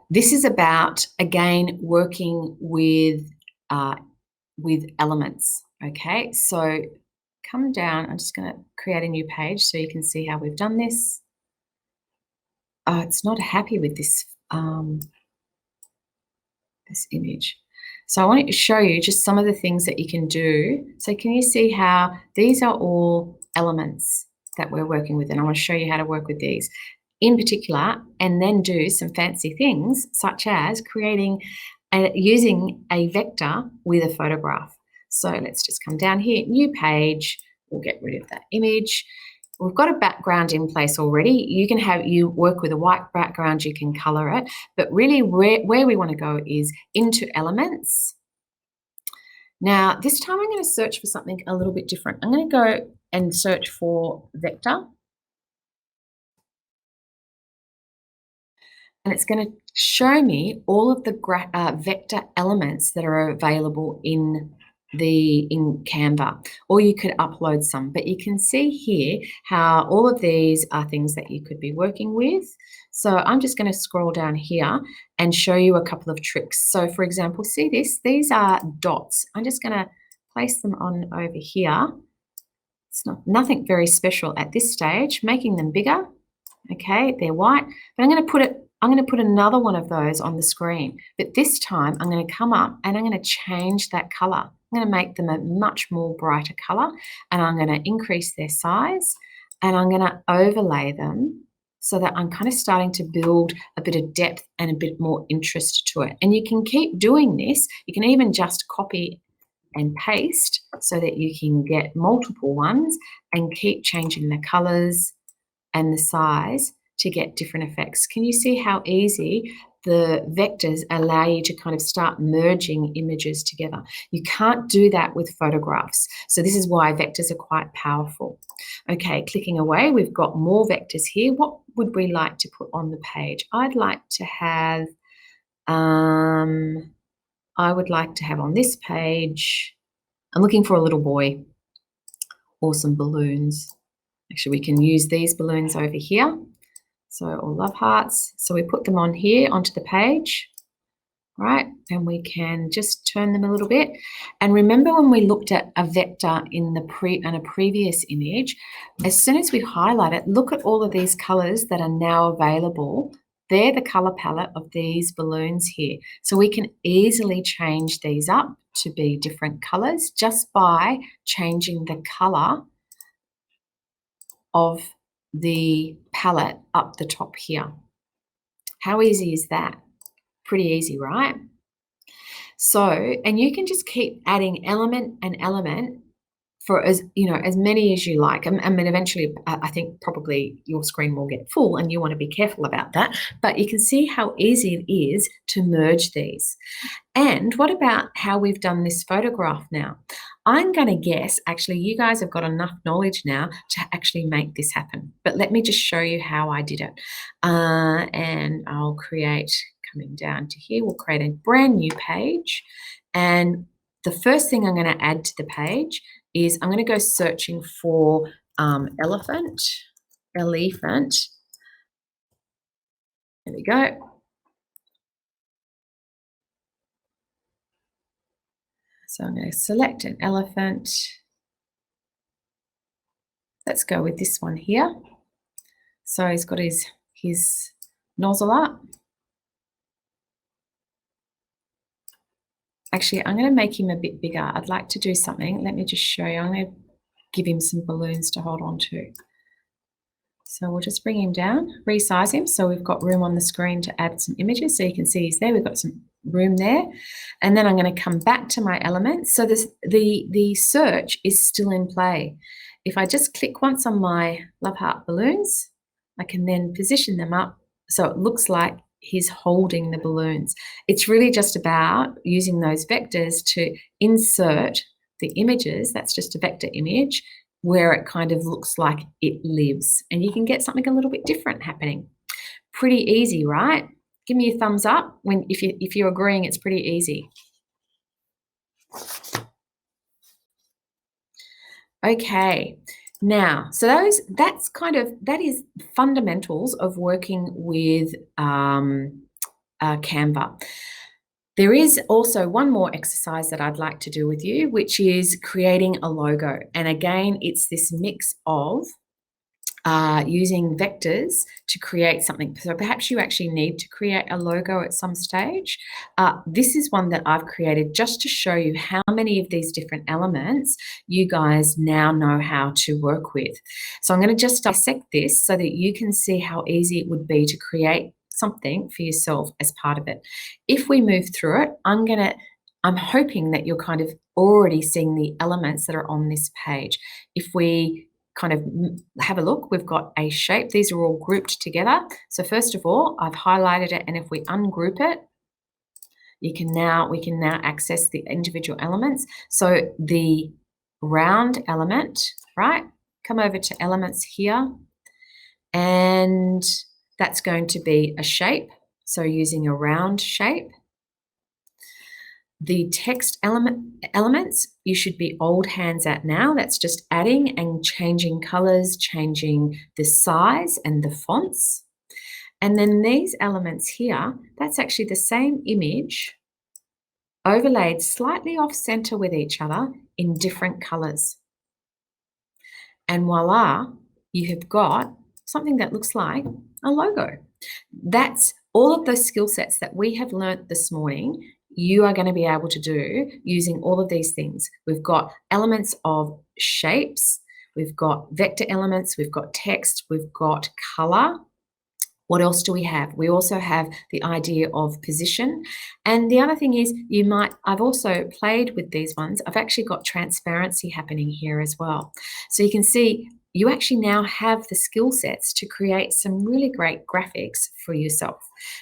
this is about, again, working with elements. Okay, so come down. I'm just going to create a new page so you can see how we've done this. Oh, it's not happy with this this image. So I want to show you just some of the things that you can do. So can you see how these are all elements that we're working with? And I want to show you how to work with these in particular, and then do some fancy things such as using a vector with a photograph. So let's just come down here, new page. We'll get rid of that image. We've got a background in place already. You work with a white background, you can color it, but really where we want to go is into elements. Now, this time I'm going to search for something a little bit different. I'm going to go and search for vector. And it's going to show me all of the vector elements that are available in Canva, or you could upload some, but you can see here how all of these are things that you could be working with. So I'm just going to scroll down here and show you a couple of tricks. So for example, see this, these are dots. I'm just going to place them on over here. It's nothing very special at this stage, making them bigger. Okay, they're white, but I'm going to put another one of those on the screen, but this time I'm going to come up and I'm going to change that color. I'm going to make them a much more brighter color, and I'm going to increase their size, and I'm going to overlay them so that I'm kind of starting to build a bit of depth and a bit more interest to it. And you can keep doing this. You can even just copy and paste so that you can get multiple ones and keep changing the colors and the size to get different effects. Can you see how easy the vectors allow you to kind of start merging images together? You can't do that with photographs. So this is why vectors are quite powerful. Okay, clicking away, we've got more vectors here. What would we like to put on the page? I'd like to have, I would like to have on this page, I'm looking for a little boy or some balloons. Actually, we can use these balloons over here. So, or love hearts. So we put them on here onto the page, right? And we can just turn them a little bit. And remember when we looked at a vector in a previous image, as soon as we highlight it, look at all of these colors that are now available. They're the color palette of these balloons here. So we can easily change these up to be different colors just by changing the color of the palette up the top here. How easy is that? Pretty easy, right? So, and you can just keep adding element and element for as many as you like. I mean, eventually, I think probably your screen will get full, and you want to be careful about that. But you can see how easy it is to merge these. And what about how we've done this photograph now? I'm going to guess, actually, you guys have got enough knowledge now to actually make this happen. But let me just show you how I did it. And I'll create, coming down to here, we'll create a brand new page. And the first thing I'm going to add to the page is I'm going to go searching for elephant. There we go. So I'm going to select an elephant. Let's go with this one here. So he's got his nozzle up. Actually, I'm going to make him a bit bigger. I'd like to do something. Let me just show you. I'm going to give him some balloons to hold on to. So we'll just bring him down, resize him so we've got room on the screen to add some images. So you can see he's there. We've got some room there. And then I'm going to come back to my elements. So the search is still in play. If I just click once on my love heart balloons, I can then position them up so it looks like he's holding the balloons. It's really just about using those vectors to insert the images. That's just a vector image where it kind of looks like it lives, and you can get something a little bit different happening. Pretty easy, right? Give me a thumbs up if you're agreeing it's pretty easy. Okay, now, so that is fundamentals of working with Canva. There is also one more exercise that I'd like to do with you, which is creating a logo. And again, it's this mix of using vectors to create something. So perhaps you actually need to create a logo at some stage. This is one that I've created just to show you how many of these different elements you guys now know how to work with. So I'm going to just dissect this so that you can see how easy it would be to create something for yourself as part of it. If we move through it, I'm hoping that you're kind of already seeing the elements that are on this page. If we kind of have a look, we've got a shape. These are all grouped together. So first of all, I've highlighted it, and if we ungroup it, we can now access the individual elements. So the round element, right? Come over to elements here, and that's going to be a shape. So using a round shape. The text elements, you should be old hands at now. That's just adding and changing colors, changing the size and the fonts. And then these elements here, that's actually the same image overlaid slightly off center with each other in different colors. And voila, you have got something that looks like a logo. That's all of those skill sets that we have learnt this morning. You are going to be able to do using all of these things. We've got elements of shapes, we've got vector elements, we've got text, we've got color. What else do we have? We also have the idea of position. And the other thing is I've also played with these ones. I've actually got transparency happening here as well. So you can see you actually now have the skill sets to create some really great graphics for yourself.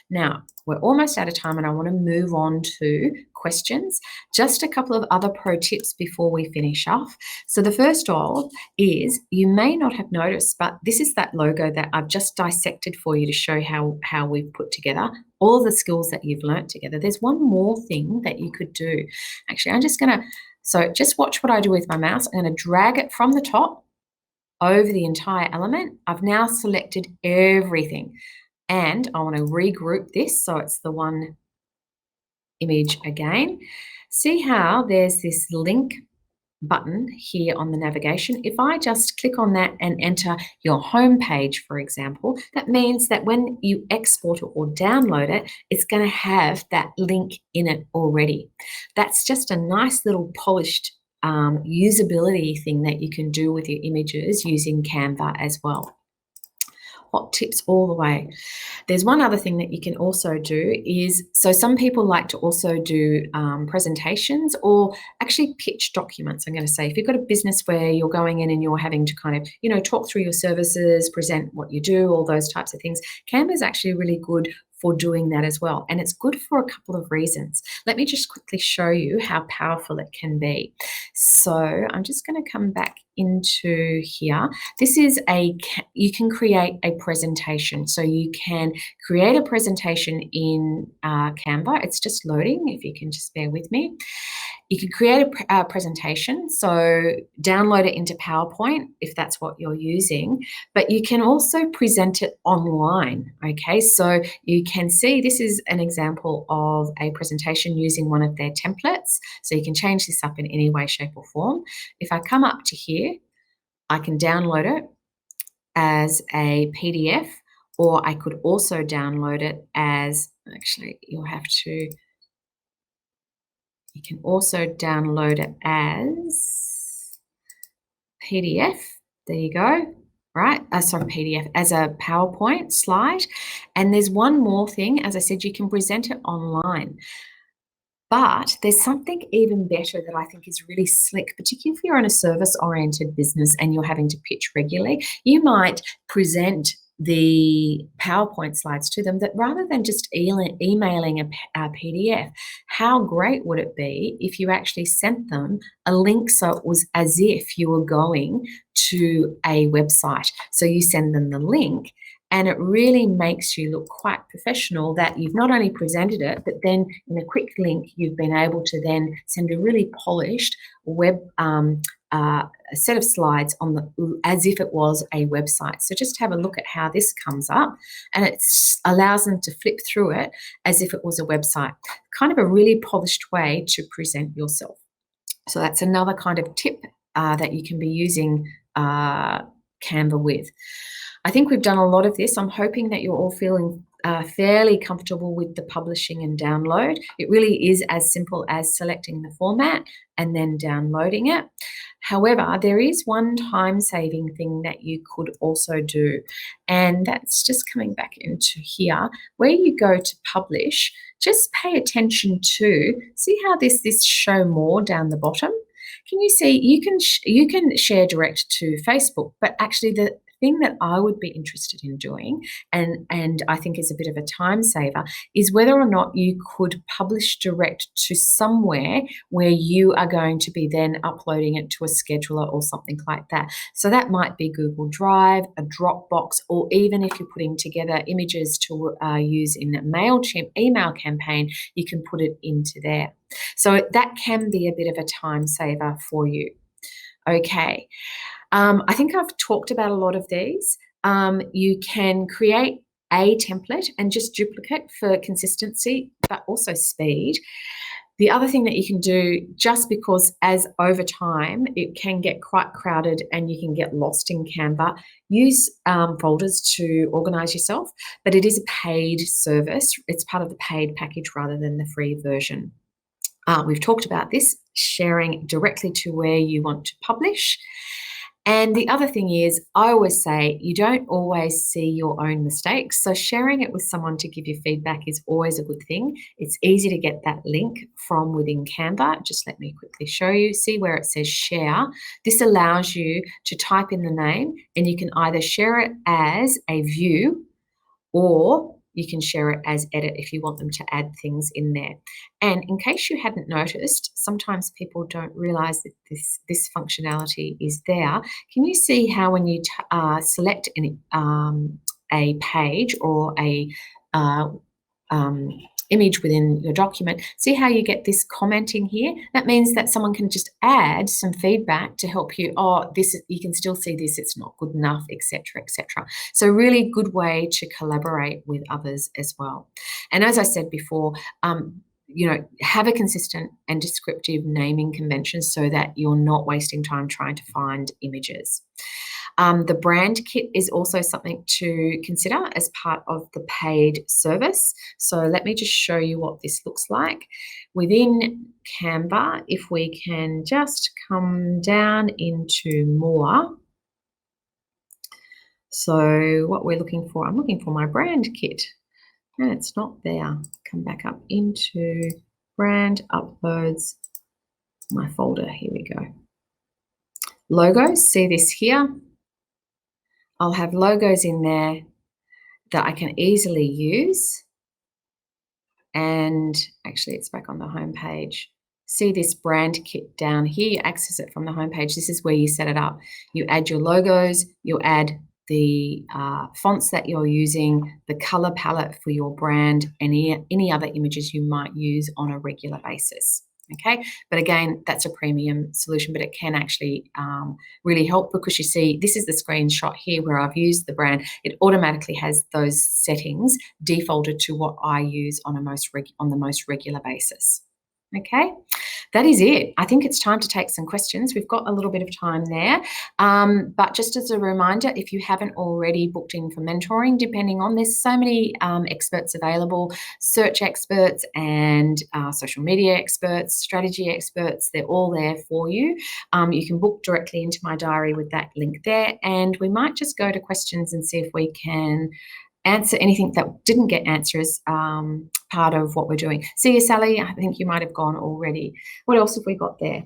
Now, we're almost out of time and I want to move on to questions. Just a couple of other pro tips before we finish off. So the first of is, you may not have noticed, but this is that logo that I've just dissected for you to show how we've put together all the skills that you've learnt together. There's one more thing that you could do. Actually, so just watch what I do with my mouse. I'm going to drag it from the top over the entire element. I've now selected everything. And I want to regroup this so it's the one image again. See how there's this link button here on the navigation? If I just click on that and enter your home page, for example, that means that when you export it or download it, it's going to have that link in it already. That's just a nice little polished usability thing that you can do with your images using Canva as well. hot tips all the way. There's one other thing that you can also do is, so some people like to also do presentations or actually pitch documents. I'm going to say, if you've got a business where you're going in and you're having to kind of, you know, talk through your services, present what you do, all those types of things, Canva is actually really good for doing that as well. And it's good for a couple of reasons. Let me just quickly show you how powerful it can be. So I'm just going to come back into here. This is you can create a presentation. So you can create a presentation in Canva. It's just loading, if you can just bear with me. You can create a presentation, so download it into PowerPoint if that's what you're using, but you can also present it online, okay? So you can see this is an example of a presentation using one of their templates, so you can change this up in any way, shape or form. If I come up to here, I can download it as a PDF, or I could also download it as, actually you'll have to, you can also download it as PDF. There you go. Right? Sorry, PDF, as a PowerPoint slide. And there's one more thing. As I said, you can present it online. But there's something even better that I think is really slick, particularly if you're in a service-oriented business and you're having to pitch regularly. You might present the PowerPoint slides to them, that rather than just emailing a PDF, how great would it be if you actually sent them a link, so it was as if you were going to a website. So you send them the link, and it really makes you look quite professional, that you've not only presented it, but then in a quick link, you've been able to then send a really polished web a set of slides on the, as if it was a website. So just have a look at how this comes up, and it allows them to flip through it as if it was a website. Kind of a really polished way to present yourself. So that's another kind of tip that you can be using Canva with. I think we've done a lot of this. I'm hoping that you're all feeling fairly comfortable with the publishing and download. It really is as simple as selecting the format and then downloading it. However, there is one time-saving thing that you could also do, and that's just coming back into here. Where you go to publish, just pay attention to, see how this show more down the bottom? Can you see, you can share direct to Facebook, but actually the thing that I would be interested in doing, and I think is a bit of a time saver, is whether or not you could publish direct to somewhere where you are going to be then uploading it to a scheduler or something like that. So that might be Google Drive, a Dropbox, or even if you're putting together images to use in a MailChimp email campaign, you can put it into there. So that can be a bit of a time saver for you. Okay. I think I've talked about a lot of these. You can create a template and just duplicate for consistency, but also speed. The other thing that you can do, just because as over time it can get quite crowded and you can get lost in Canva, use folders to organize yourself, but it is a paid service. It's part of the paid package rather than the free version. We've talked about this, sharing directly to where you want to publish. And the other thing is, I always say you don't always see your own mistakes. So sharing it with someone to give you feedback is always a good thing. It's easy to get that link from within Canva. Just let me quickly show you. See where it says share. This allows you to type in the name, and you can either share it as a view, or you can share it as edit if you want them to add things in there. And in case you hadn't noticed, sometimes people don't realize that this functionality is there. Can you see how when you select a page or a image within your document, see how you get this commenting here? That means that someone can just add some feedback to help you. Oh, you can still see this, it's not good enough, etc., etc. So really good way to collaborate with others as well. And as I said before, have a consistent and descriptive naming convention so that you're not wasting time trying to find images. The brand kit is also something to consider as part of the paid service. So let me just show you what this looks like. Within Canva, if we can just come down into more. So what we're looking for, I'm looking for my brand kit and it's not there. Come back up into brand uploads, my folder. Here we go. Logos, see this here? I'll have logos in there that I can easily use. And actually it's back on the home page. See this brand kit down here, you access it from the home page. This is where you set it up. You add your logos, you add the fonts that you're using, the color palette for your brand, and any other images you might use on a regular basis. Okay, but again, that's a premium solution, but it can actually really help because you see, this is the screenshot here where I've used the brand. It automatically has those settings defaulted to what I use on the most regular basis. Okay, that is it. I think it's time to take some questions. We've got a little bit of time there. But just as a reminder, if you haven't already booked in for mentoring, depending on, there's so many experts available, search experts and social media experts, strategy experts, they're all there for you. You can book directly into my diary with that link there, and we might just go to questions and see if we can answer anything that didn't get answered as part of what we're doing. See you, Sally. I think you might have gone already. What else have we got there?